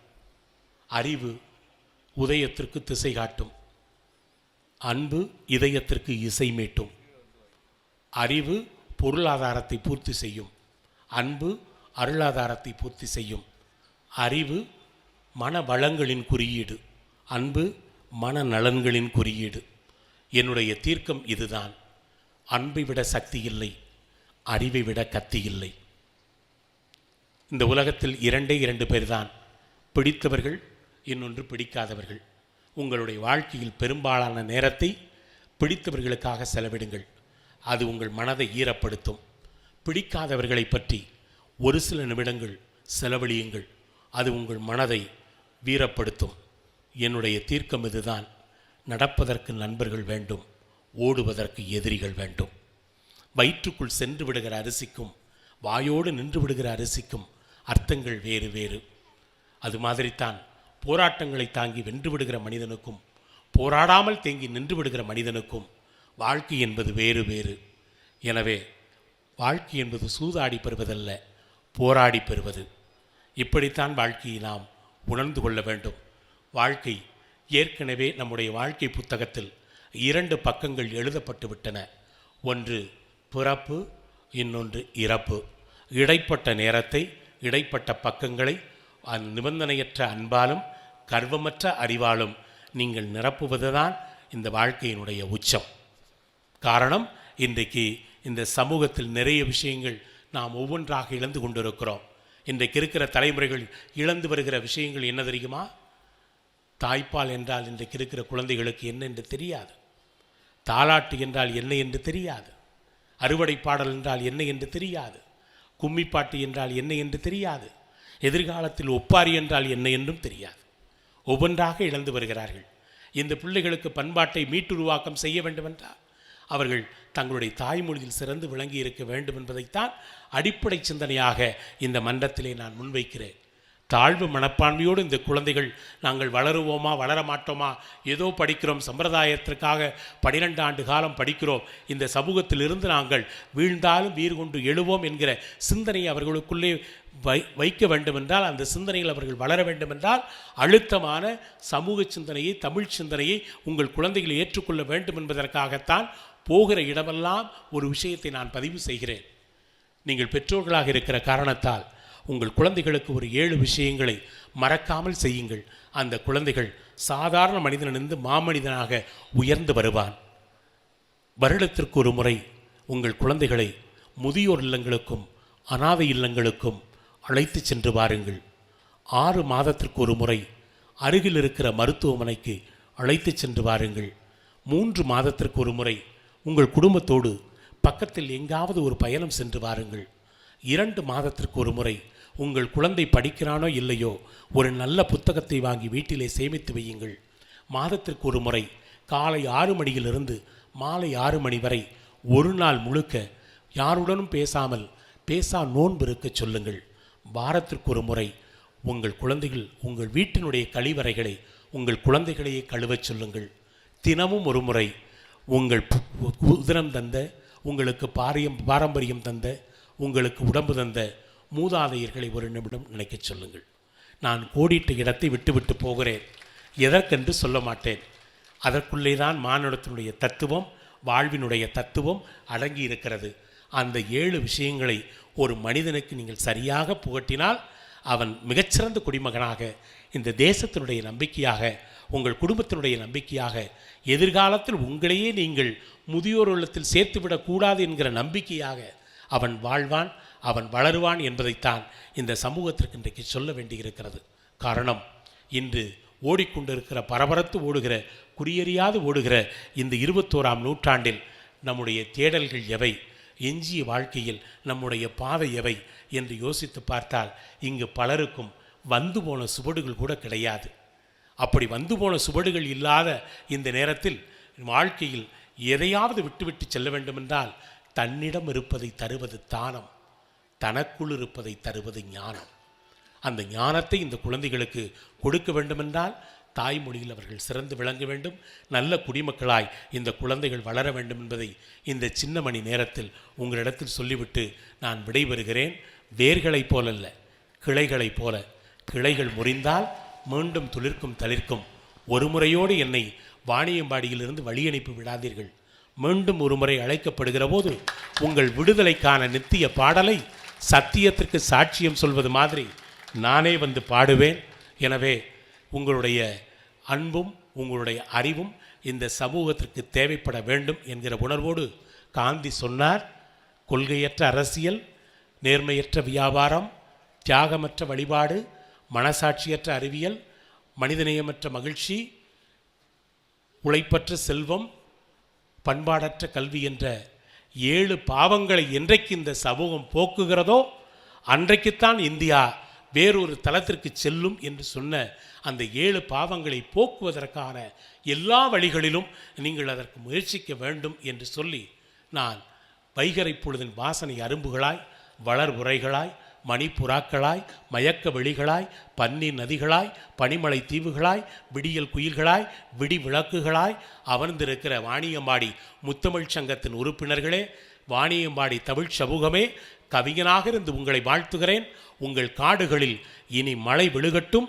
அறிவு உதயத்திற்கு திசை காட்டும், அன்பு இதயத்திற்கு இசை மீட்டும். அறிவு பொருளாதாரத்தை பூர்த்தி செய்யும், அன்பு அருளாதாரத்தை பூர்த்தி செய்யும். அறிவு மன வளங்களின் குறியீடு, அன்பு மன நலன்களின் குறியீடு. என்னுடைய தீர்க்கம் இதுதான். அன்பை விட சக்தி இல்லை, அறிவை விட கத்தி இல்லை. இந்த உலகத்தில் 2 பேர் தான், பிடித்தவர்கள், இன்னொன்று பிடிக்காதவர்கள். உங்களுடைய வாழ்க்கையில் பெரும்பாலான நேரத்தை பிடித்தவர்களுக்காக செலவிடுங்கள், அது உங்கள் மனதை ஈரப்படுத்தும். பிடிக்காதவர்களை பற்றி ஒரு சில நிமிடங்கள் செலவழியுங்கள், அது உங்கள் மனதை வீரப்படுத்தும். என்னுடைய தீர்க்கம் இதுதான். நடப்பதற்கு நண்பர்கள் வேண்டும், ஓடுவதற்கு எதிரிகள் வேண்டும். வயிற்றுக்குள் சென்று விடுகிற அரிசிக்கும் வாயோடு நின்று விடுகிற அரிசிக்கும் அர்த்தங்கள் வேறு வேறு. அது மாதிரித்தான் போராட்டங்களை தாங்கி வென்று விடுகிற மனிதனுக்கும் போராடாமல் தேங்கி நின்று விடுகிற மனிதனுக்கும் வாழ்க்கை என்பது வேறு வேறு. எனவே வாழ்க்கை என்பது சூதாடி பெறுவதல்ல, போராடி பெறுவது. இப்படித்தான் வாழ்க்கையை நாம் உணர்ந்து கொள்ள வேண்டும். வாழ்க்கை ஏற்கனவே நம்முடைய வாழ்க்கை புத்தகத்தில் 2 பக்கங்கள் எழுதப்பட்டு விட்டன. ஒன்று பிறப்பு, இன்னொன்று இறப்பு. இடைப்பட்ட நேரத்தை, இடைப்பட்ட பக்கங்களை நிபந்தனையற்ற அன்பாலும் கர்வமற்ற அறிவாலும் நீங்கள் நிரப்புவதுதான் இந்த வாழ்க்கையினுடைய உச்சம். காரணம், இன்றைக்கு இந்த சமூகத்தில் நிறைய விஷயங்கள் நாம் ஒவ்வொன்றாக இழந்து கொண்டிருக்கிறோம். இன்றைக்கு இருக்கிற தலைமுறைகள் இழந்து வருகிற விஷயங்கள் என்ன தெரியுமா? தாய்ப்பால் என்றால் இன்றைக்கு இருக்கிற குழந்தைகளுக்கு என்ன என்று தெரியாது, தாலாட்டு என்றால் என்ன என்று தெரியாது. அறுவடை பாடல் என்றால் என்ன என்று தெரியாது, கும்மிப்பாட்டு என்றால் என்ன என்று தெரியாது, எதிர்காலத்தில் ஒப்பாரி என்றால் என்ன என்றும் தெரியாது. ஒவ்வொன்றாக இழந்து வருகிறார்கள். இந்த பிள்ளைகளுக்கு பண்பாட்டை மீட்டுருவாக்கம் செய்ய வேண்டுமென்றால் அவர்கள் தங்களுடைய தாய்மொழியில் சிறந்து விளங்கி இருக்க வேண்டும் என்பதைத்தான் அடிப்படை சிந்தனையாக இந்த மன்றத்திலே நான் முன்வைக்கிறேன். தாழ்வு மனப்பான்மையோடு இந்த குழந்தைகள் நாங்கள் வளருவோமா வளர மாட்டோமா, ஏதோ படிக்கிறோம், சம்பிரதாயத்திற்காக 12 ஆண்டு காலம் படிக்கிறோம், இந்த சமூகத்திலிருந்து நாங்கள் வீழ்ந்தாலும் வீறு கொண்டு எழுவோம் என்கிற சிந்தனையை அவர்களுக்குள்ளே வைக்க வேண்டுமென்றால், அந்த சிந்தனையில் அவர்கள் வளர வேண்டுமென்றால் அழுத்தமான சமூக சிந்தனையை, தமிழ் சிந்தனையை உங்கள் குழந்தைகளை ஏற்றுக்கொள்ள வேண்டும் என்பதற்காகத்தான் போகிற இடமெல்லாம் ஒரு விஷயத்தை நான் பதிவு செய்கிறேன். நீங்கள் பெற்றோர்களாக இருக்கிற காரணத்தால் உங்கள் குழந்தைகளுக்கு ஒரு 7 விஷயங்களை மறக்காமல் செய்யுங்கள். அந்த குழந்தைகள் சாதாரண மனிதனிலிருந்து மாமனிதனாக உயர்ந்து வருவான். வருடத்திற்கு ஒரு முறை உங்கள் குழந்தைகளை முதியோர் இல்லங்களுக்கும் அனாதை இல்லங்களுக்கும் அழைத்து சென்று வாருங்கள். 6 மாதத்திற்கு ஒரு முறை அருகில் இருக்கிற மருத்துவமனைக்கு அழைத்து சென்று வாருங்கள். 3 மாதத்திற்கு ஒரு முறை உங்கள் குடும்பத்தோடு பக்கத்தில் எங்காவது ஒரு பயணம் சென்று வாருங்கள். 2 மாதத்திற்கு ஒரு முறை உங்கள் குழந்தை படிக்கிறானோ இல்லையோ ஒரு நல்ல புத்தகத்தை வாங்கி வீட்டிலே சேமித்து வையுங்கள். மாதத்திற்கு ஒரு முறை காலை 6 மணியிலிருந்து மாலை 6 மணி வரை ஒரு நாள் முழுக்க யாருடனும் பேசாமல் நோன்பு இருக்க சொல்லுங்கள். வாரத்திற்கு ஒரு முறை உங்கள் குழந்தைகள் உங்கள் வீட்டினுடைய கழிவறைகளை உங்கள் குழந்தைகளையே கழுவச் சொல்லுங்கள். தினமும் ஒரு முறை உங்கள் உதிரம் தந்த, உங்களுக்கு பாரம்பரியம் தந்த, உங்களுக்கு உடம்பு தந்த மூதாதையர்களை ஒரு நிமிடம் நினைக்கச் சொல்லுங்கள். நான் கோடிட்ட இடத்தை விட்டு போகிறேன், எதற்கென்று சொல்ல மாட்டேன். அதற்குள்ளே தான் மானுடத்தினுடைய தத்துவம், வாழ்வினுடைய தத்துவம் அடங்கி இருக்கிறது. அந்த 7 விஷயங்களை ஒரு மனிதனுக்கு நீங்கள் சரியாக புகட்டினால் அவன் மிகச்சிறந்த குடிமகனாக, இந்த தேசத்தினுடைய நம்பிக்கையாக, உங்கள் குடும்பத்தினுடைய நம்பிக்கையாக, எதிர்காலத்தில் உங்களையே நீங்கள் முதியோர் இல்லத்தில் சேர்த்துவிடக்கூடாது என்கிற நம்பிக்கையாக அவன் வாழ்வான், அவன் வளருவான் என்பதைத்தான் இந்த சமூகத்திற்கு இன்றைக்கு சொல்ல வேண்டியிருக்கிறது. காரணம், இன்று ஓடிக்கொண்டிருக்கிற, பரபரத்து ஓடுகிற, குறியறியாது ஓடுகிற இந்த 21ஆம் நூற்றாண்டில் நம்முடைய தேடல்கள் எவை, எஞ்சிய வாழ்க்கையில் நம்முடைய பாதை எவை என்று யோசித்து பார்த்தால் இங்கு பலருக்கும் வந்து போன சுவடுகள் கூட கிடையாது. அப்படி வந்து போன சுவடுகள் இல்லாத இந்த நேரத்தில் வாழ்க்கையில் எதையாவது விட்டுவிட்டு செல்ல வேண்டுமென்றால் தன்னிடம் இருப்பதை தருவது தானம், தனக்குள் இருப்பதை தருவது ஞானம். அந்த ஞானத்தை இந்த குழந்தைகளுக்கு கொடுக்க வேண்டுமென்றால் தாய்மொழியில் அவர்கள் சிறந்து விளங்க வேண்டும், நல்ல குடிமக்களாய் இந்த குழந்தைகள் வளர வேண்டும் என்பதை இந்த சின்ன மணி நேரத்தில் உங்களிடத்தில் சொல்லிவிட்டு நான் விடைபெறுகிறேன். வேர்களைப் போலல்ல, கிளைகளைப் போல. கிளைகள் முறிந்தால் மீண்டும் துளிர்க்கும் தளிர்க்கும். ஒரு முறையோடு என்னை வாணியம்பாடியிலிருந்து வழி அனுப்பி விடாதீர்கள். மீண்டும் ஒரு முறை அழைக்கப்படுகிற போது உங்கள் விடுதலைக்கான நித்திய பாடலை சத்தியத்திற்கு சாட்சியம் சொல்வது மாதிரி நானே வந்து பாடுவேன். எனவே உங்களுடைய அன்பும் உங்களுடைய அறிவும் இந்த சமூகத்திற்கு தேவைப்பட வேண்டும் என்கிற உணர்வோடு காந்தி சொன்னார், கொள்கையற்ற அரசியல், நேர்மையற்ற வியாபாரம், தியாகமற்ற வழிபாடு, மனசாட்சியற்ற அறிவியல், மனிதநேயமற்ற மகிழ்ச்சி, உழைப்பற்ற செல்வம், பண்பாடற்ற கல்வி என்ற 7 பாவங்களை என்றைக்கு இந்த சமூகம் போக்குகிறதோ அன்றைக்குத்தான் இந்தியா வேறொரு தளத்திற்கு செல்லும் என்று சொன்ன அந்த 7 பாவங்களை போக்குவதற்கான எல்லா வழிகளிலும் நீங்கள் அதற்கு முயற்சிக்க வேண்டும் என்று சொல்லி நான் வைகறை பொழுதின் வாசனை அரும்புகளாய், வளர் உரைகளாய், மணிப்புறாக்களாய், மயக்க வெளிகளாய், பன்னீர் நதிகளாய், பனிமலை தீவுகளாய், விடியல் குயில்களாய், விடி விளக்குகளாய் அமர்ந்திருக்கிற வாணியம்பாடி முத்தமிழ் சங்கத்தின் உறுப்பினர்களே, வாணியம்பாடி தமிழ் சமூகமே, கவிஞனாக இருந்து உங்களை வாழ்த்துகிறேன். உங்கள் காடுகளில் இனி மழை விழுகட்டும்,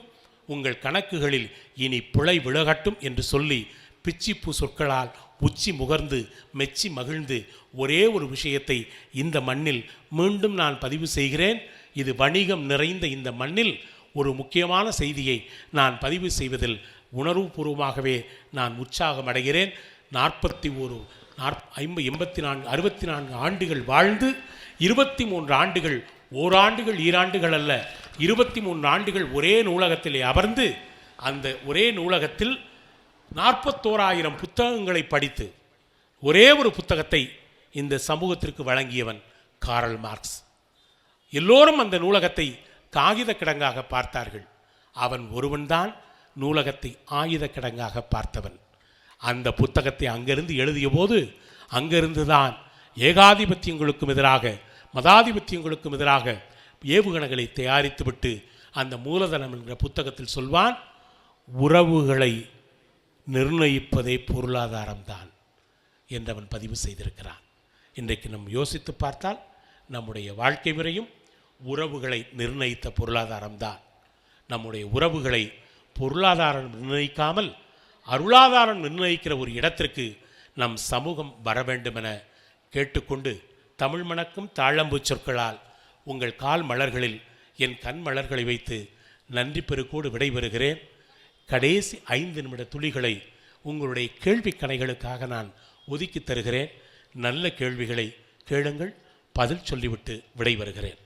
உங்கள் கணக்குகளில் இனி பிழை விழுகட்டும் என்று சொல்லி பிச்சிப்பூ சொற்களால் உச்சி முகர்ந்து மெச்சி மகிழ்ந்து ஒரே ஒரு விஷயத்தை இந்த மண்ணில் மீண்டும் நான் பதிவு செய்கிறேன். இது வணிகம் நிறைந்த இந்த மண்ணில் ஒரு முக்கியமான செய்தியை நான் பதிவு செய்வதில் உணர்வுபூர்வமாகவே நான் உற்சாகம் அடைகிறேன். 64 ஆண்டுகள் வாழ்ந்து 23 ஆண்டுகள், ஓராண்டுகள் ஈராண்டுகள் அல்ல, 23 ஆண்டுகள் ஒரே நூலகத்திலே அமர்ந்து அந்த ஒரே நூலகத்தில் 41,000 புத்தகங்களை படித்து ஒரே ஒரு புத்தகத்தை இந்த சமூகத்திற்கு வழங்கியவன் காரல் மார்க்ஸ். எல்லோரும் அந்த நூலகத்தை காகித கிடங்காக பார்த்தார்கள். அவன் ஒருவன்தான் நூலகத்தை ஆயுத கிடங்காக பார்த்தவன். அந்த புத்தகத்தை அங்கிருந்து எழுதிய போது அங்கிருந்து தான் ஏகாதிபத்தியங்களுக்கும் எதிராக மதாதிபத்தியங்களுக்கும் எதிராக ஏவுகணைகளை தயாரித்துவிட்டு அந்த மூலதனம் என்ற புத்தகத்தில் சொல்வான், உறவுகளை நிர்ணயிப்பதே பொருளாதாரம்தான் என்றவன் பதிவு செய்திருக்கிறான். இன்றைக்கு நம் யோசித்து பார்த்தால் நம்முடைய வாழ்க்கை முறையும் உறவுகளை நிர்ணயித்த பொருளாதாரம்தான். நம்முடைய உறவுகளை பொருளாதாரம் நிர்ணயிக்காமல் அருளாதாரம் நிர்ணயிக்கிற ஒரு இடத்திற்கு நம் சமூகம் வர வேண்டுமென கேட்டுக்கொண்டு, தமிழ் மணக்கும் தாழம்பு சொற்களால் உங்கள் கால் மலர்களில் என் கண் மலர்களை வைத்து நன்றி பெருக்கோடு விடைபெறுகிறேன். கடைசி 5 நிமிட துளிகளை உங்களுடைய கேள்வி கணைகளுக்காக நான் ஒதுக்கி தருகிறேன். நல்ல கேள்விகளை கேளுங்கள், பதில் சொல்லிவிட்டு விடைபெறுகிறேன்.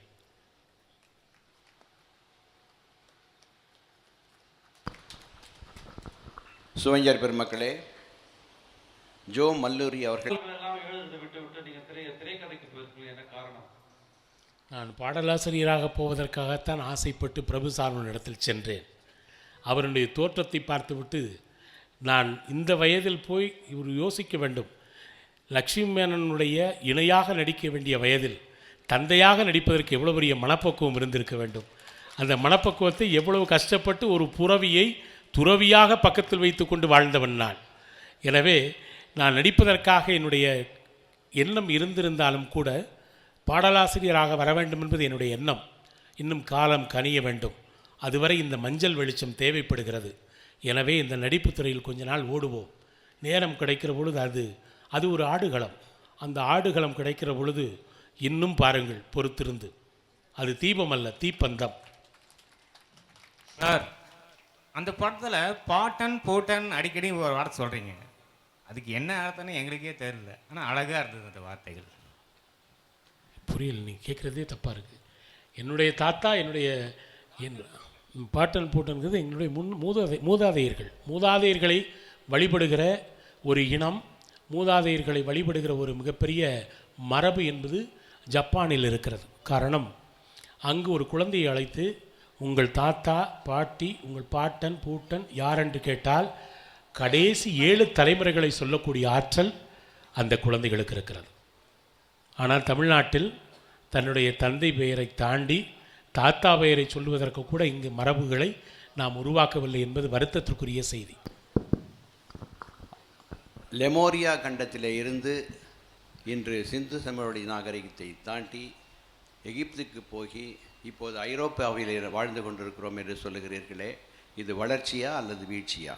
சுவைஞர் பெருமக்களே, ஜோ மல்லூரி அவர்கள். நான் பாடலாசிரியராக போவதற்காகத்தான் ஆசைப்பட்டு பிரபு சார்வன் இடத்தில் சென்றேன். அவருடைய தோற்றத்தை பார்த்துவிட்டு நான் இந்த வயதில் போய் இவர் யோசிக்க வேண்டும், லக்ஷ்மி மேனனுடைய இணையாக நடிக்க வேண்டிய வயதில் தந்தையாக நடிப்பதற்கு எவ்வளோ பெரிய மனப்பக்குவம் இருந்திருக்க வேண்டும். அந்த மனப்பக்குவத்தை எவ்வளவு கஷ்டப்பட்டு ஒரு புறவியை துறவியாக பக்கத்தில் வைத்து கொண்டு வாழ்ந்தவன் நான். எனவே நான் நடிப்பதற்காக என்னுடைய எண்ணம் இருந்திருந்தாலும் கூட பாடலாசிரியராக வர வேண்டும் என்பது என்னுடைய எண்ணம். இன்னும் காலம் கனிய வேண்டும், அதுவரை இந்த மஞ்சள் வெளிச்சம் தேவைப்படுகிறது. எனவே இந்த நடிப்பு துறையில் கொஞ்ச நாள் ஓடுவோம். நேரம் கிடைக்கிற பொழுது அது ஒரு ஆடுகளம். அந்த ஆடுகளம் கிடைக்கிற பொழுது இன்னும் பாருங்கள் பொறுத்திருந்து. அது தீபம் அல்ல, தீப்பந்தம். சார், அந்த படத்தில் பாட்டன் போட்டன் அடிக்கடி ஒரு வார்த்தை சொல்கிறீங்க, அதுக்கு என்ன அர்த்தம்னு எங்களுக்கே தெரியல. ஆனால் அழகாக இருந்தது அந்த வார்த்தைகள். புரியல, நீங்கள் கேட்குறதே தப்பாக இருக்குது. என்னுடைய தாத்தா என் பாட்டன் போட்டன்கிறது எங்களுடைய மூதாதையர்களை வழிபடுகிற ஒரு இனம், மூதாதையர்களை வழிபடுகிற ஒரு மிகப்பெரிய மரபு என்பது ஜப்பானில் இருக்கிறது. காரணம், அங்கு ஒரு குழந்தையை அழைத்து உங்கள் தாத்தா பாட்டி உங்கள் பாட்டன் பூட்டன் யார் என்று கேட்டால் கடைசி 7 தலைமுறைகளை சொல்லக்கூடிய ஆற்றல் அந்த குழந்தைகளுக்கு இருக்கிறது. ஆனால் தமிழ்நாட்டில் தன்னுடைய தந்தை பெயரை தாண்டி தாத்தா பெயரை சொல்லுவதற்கு கூட இங்கு மரபுகளை நாம் உருவாக்கவில்லை என்பது வருத்தத்திற்குரிய செய்தி. லெமோரியா கண்டத்திலே இருந்து இன்று சிந்து சமவெளி நாகரிகத்தை தாண்டி எகிப்துக்கு போய் இப்போது ஐரோப்பாவில் வாழ்ந்து கொண்டிருக்கிறோம் என்று சொல்லுகிறீர்களே, இது வளர்ச்சியா அல்லது வீழ்ச்சியா?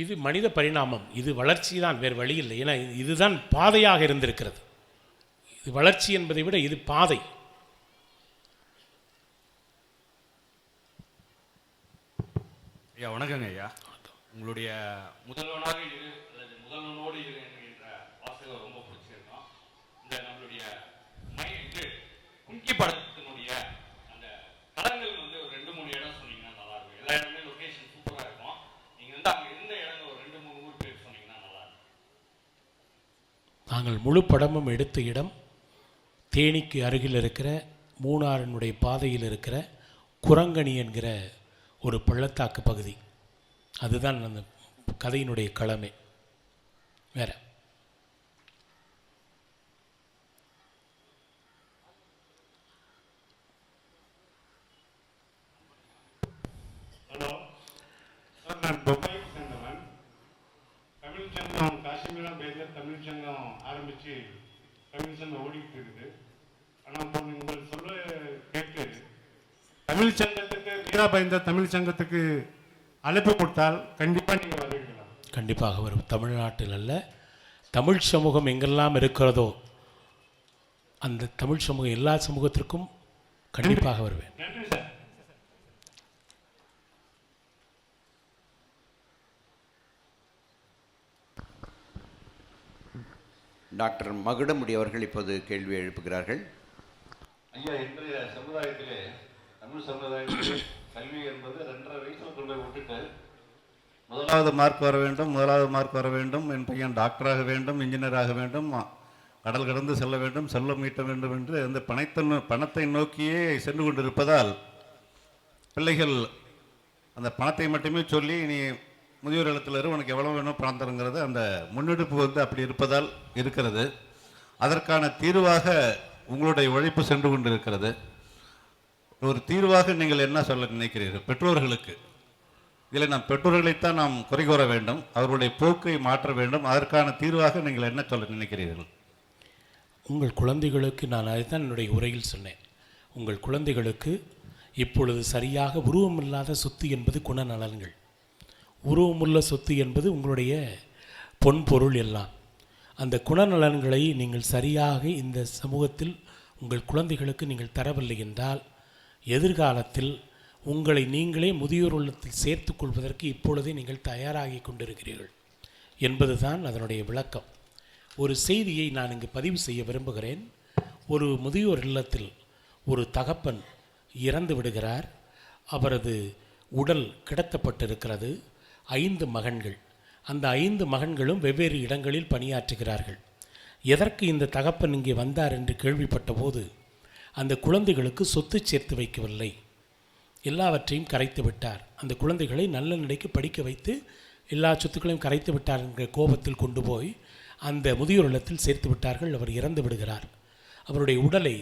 இது மனித பரிணாமம், இது வளர்ச்சி தான், வேறு வழி இல்லை. ஏன்னா இதுதான் பாதையாக இருந்திருக்கிறது. இது வளர்ச்சி என்பதை விட இது பாதை. ஐயா வணக்கங்க ஐயா. உங்களுடைய முதல்வனாக இரு அல்லது முதல்வனோடு இரு என்கின்ற வாசகம் ரொம்ப பிடிச்சிருக்கோம். இந்த நம்மளுடைய கும்கி படத்தினுடைய அந்த தளங்கள் வந்து ஒரு 2-3 இடம் சொன்னீங்கன்னா நல்லா இருக்கும். எல்லா இடமே லொகேஷன் சூப்பராக இருக்கும். நீங்கள் வந்து அங்கே இருந்த இடங்கள் ஒரு 2-3 ஊர் பேர் சொன்னீங்கன்னா நல்லா இருக்கும். நாங்கள் முழு படமும் எடுத்த இடம் தேனிக்கு அருகில் இருக்கிற மூணாறினுடைய பாதையில் இருக்கிற குரங்கணி என்கிற ஒரு பள்ளத்தாக்கு பகுதி. அதுதான் அந்த கதையினுடைய களமே. வேற ஹலோ சார், நான் துபாய் சேர்ந்தவன். தமிழ் சங்கம் காஷ்மீராக பேச தமிழ் சங்கம் ஆரம்பித்து தமிழ் சங்கம் ஓடிக்கிட்டு இருக்குது. ஆனால் இப்போ நீங்கள் சொல்ல கேட்டு தமிழ் சங்கத்துக்கு மீராபாய் இந்த தமிழ் சங்கத்துக்கு அழைப்பு கொடுத்தால் கண்டிப்பாக நீங்கள் வருவீங்களா? கண்டிப்பாக வரும். தமிழ்நாட்டில் அல்ல, தமிழ் சமூகம் எங்கெல்லாம் இருக்கிறதோ அந்த தமிழ் சமூகம் எல்லா சமூகத்திற்கும் கண்டிப்பாக வருவேன். நன்றி சார். டாக்டர் மகுடமுடி அவர்கள் இப்போது கேள்வி எழுப்புகிறார்கள். ஐயா, இன்றைய சமுதாயத்திலே தமிழ் சமுதாயத்திலே கல்வி என்பது 2.5 வயசுல கொண்டு போய் விட்டுட்டு முதலாவது மார்க் வர வேண்டும், என் பையன் டாக்டராக வேண்டும், இன்ஜினியராக வேண்டும், கடல் கடந்து செல்ல வேண்டும், செல்லம் மீட்ட வேண்டும் என்று அந்த பணத்தை நோக்கியே சென்று கொண்டிருப்பதால் பிள்ளைகள் அந்த பணத்தை மட்டுமே சொல்லி நீ முதியோர் இல்லத்தில் இரு, உனக்கு எவ்வளோ வேணும் பணம் தருங்கிறது அந்த முன்னெடுப்பு அப்படி இருப்பதால் இருக்கிறது. அதற்கான தீர்வாக உங்களுடைய உழைப்பு சென்று கொண்டிருக்கிறது. ஒரு தீர்வாக நீங்கள் என்ன சொல்ல நினைக்கிறீர்கள் பெற்றோர்களுக்கு? இதில் நாம் பெற்றோர்களைத்தான் நாம் குறை கூற வேண்டும், அவர்களுடைய போக்கை மாற்ற வேண்டும். அதற்கான தீர்வாக நீங்கள் என்ன சொல்ல நினைக்கிறீர்கள்? உங்கள் குழந்தைகளுக்கு நான் அதுதான் என்னுடைய உரையில் சொன்னேன். உங்கள் குழந்தைகளுக்கு இப்பொழுது சரியாக உருவமில்லாத சொத்து என்பது குணநலன்கள், உருவமுள்ள சொத்து என்பது உங்களுடைய பொன் பொருள் எல்லாம். அந்த குணநலன்களை நீங்கள் சரியாக இந்த சமூகத்தில் உங்கள் குழந்தைகளுக்கு நீங்கள் தரவில்லை என்றால் எதிர்காலத்தில் உங்களை நீங்களே முதியோர் இல்லத்தில் சேர்த்து கொள்வதற்கு இப்பொழுதே நீங்கள் தயாராகி கொண்டிருக்கிறீர்கள் என்பது தான் அதனுடைய விளக்கம். ஒரு செய்தியை நான் இங்கு பதிவு செய்ய விரும்புகிறேன். ஒரு முதியோர் இல்லத்தில் ஒரு தகப்பன் இறந்து விடுகிறார். அவரது உடல் கிடத்தப்பட்டிருக்கிறது. 5 மகன்கள். அந்த 5 மகன்களும் வெவ்வேறு இடங்களில் பணியாற்றுகிறார்கள். எதற்கு இந்த தகப்பன் இங்கே வந்தார் என்று கேள்விப்பட்ட போது அந்த குழந்தைகளுக்கு சொத்து சேர்த்து வைக்கவில்லை, எல்லாவற்றையும் கரைத்து விட்டார். அந்த குழந்தைகளை நல்ல நிலைக்கு படிக்க வைத்து எல்லா சொத்துக்களையும் கரைத்து விட்டார் என்கிற கோபத்தில் கொண்டு போய் அந்த முதியோர் இல்லத்தில் சேர்த்து விட்டார்கள். அவர் இறந்து விடுகிறார். அவருடைய உடலை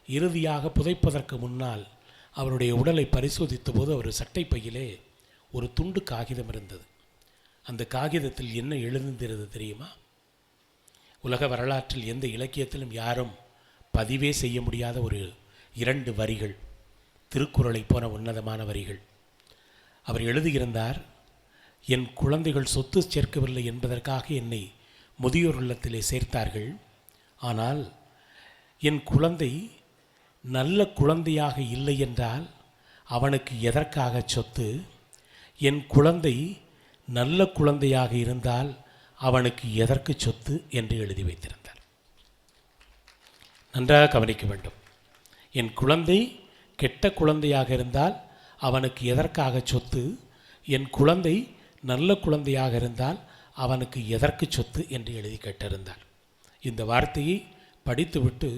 இறுதியாக புதைப்பதற்கு முன்னால் அவருடைய உடலை பரிசோதித்த போது அவர் சட்டை பையிலே ஒரு துண்டு காகிதம் இருந்தது. அந்த காகிதத்தில் என்ன எழுந்திருந்தது தெரியுமா? உலக வரலாற்றில் எந்த இலக்கியத்திலும் யாரும் பதிவே செய்ய முடியாத ஒரு 2 வரிகள், திருக்குறளை போன உன்னதமான வரிகள். அவர் எழுதியிருந்தார், என் குழந்தைகள் சொத்து சேர்க்கவில்லை என்பதற்காக என்னை முதியோர் இல்லத்திலே சேர்த்தார்கள். ஆனால் என் குழந்தை நல்ல குழந்தையாக இல்லை என்றால் அவனுக்கு எதற்காக சொத்து? என் குழந்தை நல்ல குழந்தையாக இருந்தால் அவனுக்கு எதற்கு சொத்து என்று எழுதி வைத்திருந்தார். நன்றாக கவனிக்க வேண்டும். என் குழந்தை கெட்ட குழந்தையாக இருந்தால் அவனுக்கு எதற்காக சொத்து? என் குழந்தை நல்ல குழந்தையாக இருந்தால் அவனுக்கு எதற்கு சொத்து என்று எழுதி கேட்டிருந்தார். இந்த வார்த்தையை படித்துவிட்டு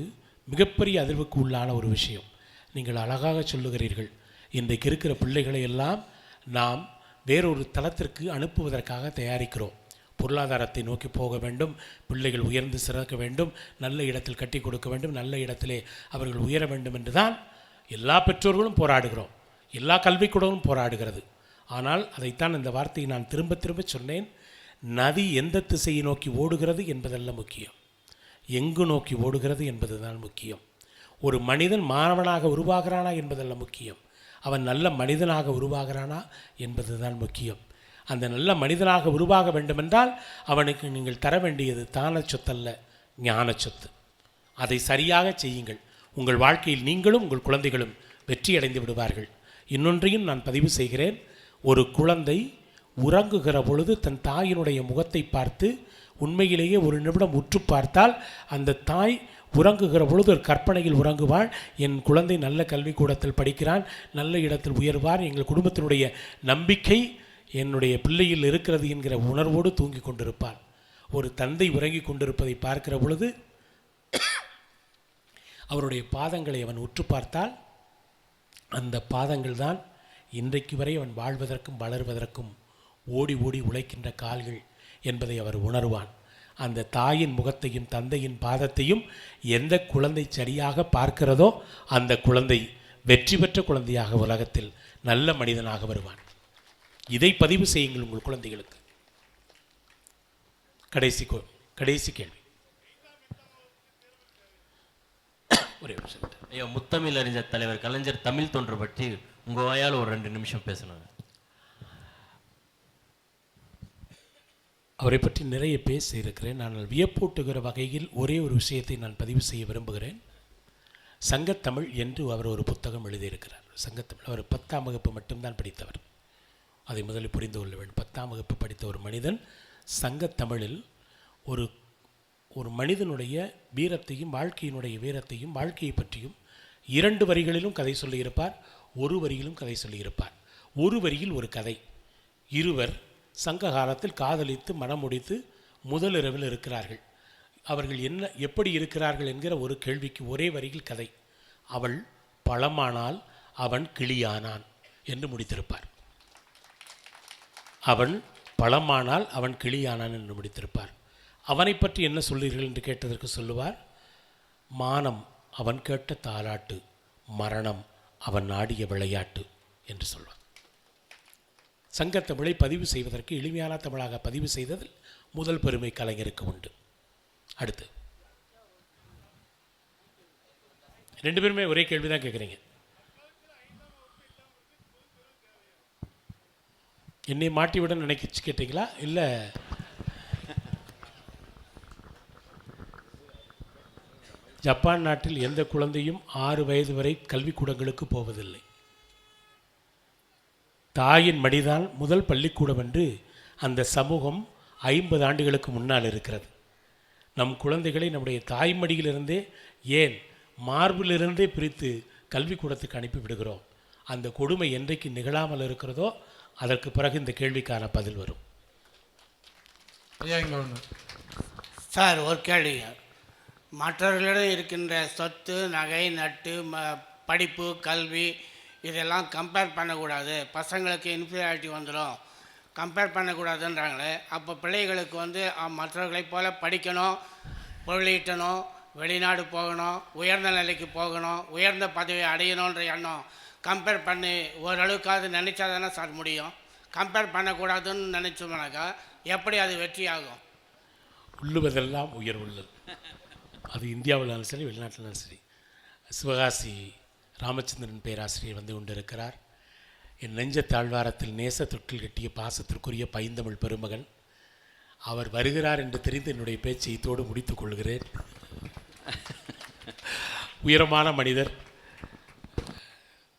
மிகப்பெரிய அதிர்வுக்கு உள்ளான ஒரு விஷயம். நீங்கள் அழகாக சொல்லுகிறீர்கள், இன்றைக்கு இருக்கிற பிள்ளைகளை எல்லாம் நாம் வேறொரு தளத்திற்கு அனுப்புவதற்காக தயாரிக்கிறோம். பொருளாதாரத்தை நோக்கி போக வேண்டும், பிள்ளைகள் உயர்ந்து சிறக்க வேண்டும், நல்ல இடத்தில் கட்டி கொடுக்க வேண்டும், நல்ல இடத்திலே அவர்கள் உயர வேண்டும் என்று தான் எல்லா பெற்றோர்களும் போராடுகிறோம், எல்லா கல்விக்கூடமும் போராடுகிறது. ஆனால் அதைத்தான் இந்த வார்த்தையை நான் திரும்ப திரும்ப சொன்னேன். நதி எந்த திசையை நோக்கி ஓடுகிறது என்பதல்ல முக்கியம், எங்கு நோக்கி ஓடுகிறது என்பதுதான் முக்கியம். ஒரு மனிதன் மாணவனாக உருவாகிறானா என்பதல்ல முக்கியம், அவன் நல்ல மனிதனாக உருவாகிறானா என்பதுதான் முக்கியம். அந்த நல்ல மனிதனாக உருவாக வேண்டுமென்றால் அவனுக்கு நீங்கள் தர வேண்டியது தான சொத்தல்ல, ஞான சொத்து. அதை சரியாக செய்யுங்கள். உங்கள் வாழ்க்கையில் நீங்களும் உங்கள் குழந்தைகளும் வெற்றி அடைந்து விடுவார்கள். இன்னொன்றையும் நான் பதிவு செய்கிறேன். ஒரு குழந்தை உறங்குகிற பொழுது தன் தாயினுடைய முகத்தை பார்த்து உண்மையிலேயே ஒரு நிமிடம் உற்று பார்த்தால் அந்த தாய் உறங்குகிற பொழுது ஒரு கற்பனையில் உறங்குவாள். என் குழந்தை நல்ல கல்விக்கூடத்தில் படிக்கிறான், நல்ல இடத்தில் உயர்வார், எங்கள் குடும்பத்தினுடைய நம்பிக்கை என்னுடைய பிள்ளையில் இருக்கிறது என்கிற உணர்வோடு தூங்கி கொண்டிருப்பாள். ஒரு தந்தை உறங்கி கொண்டிருப்பதை பார்க்கிற பொழுது அவருடைய பாதங்களை அவன் உற்று பார்த்தால் அந்த பாதங்கள் தான் இன்றைக்கு வரை அவன் வாழ்வதற்கும் வளர்வதற்கும் ஓடி ஓடி உழைக்கின்ற கால்கள் என்பதை அவர் உணர்வான். அந்த தாயின் முகத்தையும் தந்தையின் பாதத்தையும் எந்த குழந்தை சரியாக பார்க்கிறதோ அந்த குழந்தை வெற்றி பெற்ற குழந்தையாக உலகத்தில் நல்ல மனிதனாக வருவான். இதை பதிவு செய்யுங்கள் உங்கள் குழந்தைகளுக்கு. கடைசி கேள்வி. ஒரே நிமிஷம். ஐயா, முத்தமிழ் அறிஞர் தலைவர் கலைஞர் தமிழ் தொன்று பற்றி உங்கள் வாயால் ஒரு 2 நிமிஷம் பேசணும். அவரை பற்றி நிறைய பேச இருக்கிறேன். நான் வியப்பூட்டுகிற வகையில் ஒரே ஒரு விஷயத்தை நான் பதிவு செய்ய விரும்புகிறேன். சங்கத்தமிழ் என்று அவர் ஒரு புத்தகம் எழுதியிருக்கிறார். சங்கத்தமிழ் அவர் 10ஆம் வகுப்பு மட்டும்தான் படித்தவர். அதை முதலில் புரிந்து கொள்ள வேண்டும். 10ஆம் வகுப்பு படித்த ஒரு மனிதன் சங்கத்தமிழில் ஒரு மனிதனுடைய வீரத்தையும் வாழ்க்கையினுடைய வீரத்தையும் வாழ்க்கையை பற்றியும் 2 வரிகளிலும் கதை சொல்லியிருப்பார், ஒரு வரியிலும் கதை சொல்லியிருப்பார். ஒரு வரியில் ஒரு கதை. இருவர் சங்க காலத்தில் காதலித்து மனம் முடித்து முதலிரவில் இருக்கிறார்கள். அவர்கள் எப்படி இருக்கிறார்கள் என்கிற ஒரு கேள்விக்கு ஒரே வரியில் கதை. அவள் பழமானால் அவன் கிளியானான் என்று முடித்திருப்பார். அவன் பழமானால் அவன் கிளியானான் என்று முடித்திருப்பார். அவனை பற்றி என்ன சொல்கிறீர்கள் என்று கேட்டதற்கு சொல்லுவார், மானம் அவன் கேட்ட தாலாட்டு, மரணம் அவன் நாடிய விளையாட்டு என்று சொல்வார். சங்கத்தமிழை பதிவு செய்வதற்கு எளிமையான தமிழாக பதிவு செய்ததில் முதல் பெருமை கலைஞருக்கு உண்டு. அடுத்து 2 பேருமே ஒரே கேள்வி தான் கேட்குறீங்க. என்னை மாட்டிவிட நினைக்கிச்சு கேட்டீங்களா? இல்லை ஜப்பான் நாட்டில் எந்த குழந்தையும் 6 வயது வரை கல்விக்கூடங்களுக்கு போவதில்லை. தாயின் மடிதான் முதல் பள்ளிக்கூடம் என்று அந்த சமூகம் 50 ஆண்டுகளுக்கு முன்னால் இருக்கிறது. நம் குழந்தைகளை நம்முடைய தாய்மடியிலிருந்தே, ஏன் மார்பிலிருந்தே பிரித்து கல்விக்கூடத்துக்கு அனுப்பி விடுகிறோம். அந்த கொடுமை என்றைக்கு நிகழாமல் இருக்கிறதோ அதற்கு பிறகு இந்த கேள்விக்கான பதில் வரும். சார், ஒரு கேள்வி. மற்றவர்களிடம் இருக்கின்ற சொத்து, நகை, நட்டு, படிப்பு, கல்வி இதெல்லாம் கம்பேர் பண்ணக்கூடாது, பசங்களுக்கு இன்ஃபீரியாரிட்டி வந்துடும், கம்பேர் பண்ணக்கூடாதுன்றாங்களே. அப்போ பிள்ளைகளுக்கு மற்றவர்களைப் போல் படிக்கணும், பொருளீட்டணும், வெளிநாடு போகணும், உயர்ந்த நிலைக்கு போகணும், உயர்ந்த பதவி அடையணுன்ற எண்ணம் கம்பேர் பண்ணி ஓரளவுக்காவது நினச்சா தானே சார் முடியும். கம்பேர் பண்ணக்கூடாதுன்னு நினச்சோம்னாக்கா எப்படி அது வெற்றி ஆகும்? உள்ளுவதெல்லாம் உயர் உள்ளது. அது இந்தியாவிலும் சரி, வெளிநாட்டிலும் சரி. சிவகாசி ராமச்சந்திரன் பேராசிரியர் வந்து கொண்டிருக்கிறார். என் நெஞ்ச தாழ்வாரத்தில் நேச தொட்டில் கட்டிய பாசத்திற்குரிய பைந்தமிழ் பெருமகன் அவர் வருகிறார் என்று தெரிந்து என்னுடைய பேச்சை இத்தோடு முடித்துக் கொள்கிறேன். உயரமான மனிதர்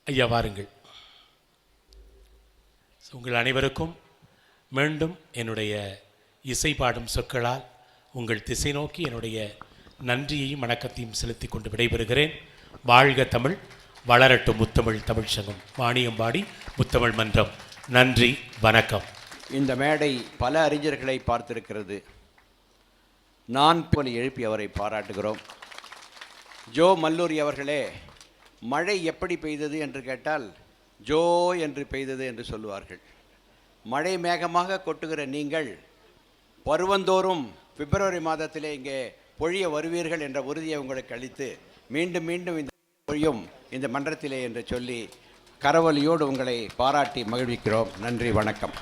ஐயா, வாருங்கள். உங்கள் அனைவருக்கும் மீண்டும் என்னுடைய இசை பாடும் சொற்களால் உங்கள் திசை நோக்கி என்னுடைய நன்றியையும் வணக்கத்தையும் செலுத்தி கொண்டு விடைபெறுகிறேன். வாழ்க தமிழ், வளரட்டும் முத்தமிழ் தமிழ் சங்கம், வாணியம்பாடி முத்தமிழ் மன்றம். நன்றி, வணக்கம். இந்த மேடை பல அறிஞர்களை பார்த்திருக்கிறது. நான் போலி எழுப்பி அவரை பாராட்டுகிறோம். ஜோ மல்லூரி அவர்களே, மழை எப்படி பெய்தது என்று கேட்டால் ஜோ என்று பெய்தது என்று சொல்லுவார்கள். மழை மேகமாக கொட்டுகிற நீங்கள் பருவந்தோறும் பிப்ரவரி மாதத்திலே இங்கே பொழிய வருவீர்கள் என்ற உறுதியை உங்களுக்கு அளித்து மீண்டும் மீண்டும் இந்த பொழியும் இந்த மன்றத்திலே என்று சொல்லி கரவொலியோடு உங்களை பாராட்டி மகிழ்விக்கிறோம். நன்றி, வணக்கம்.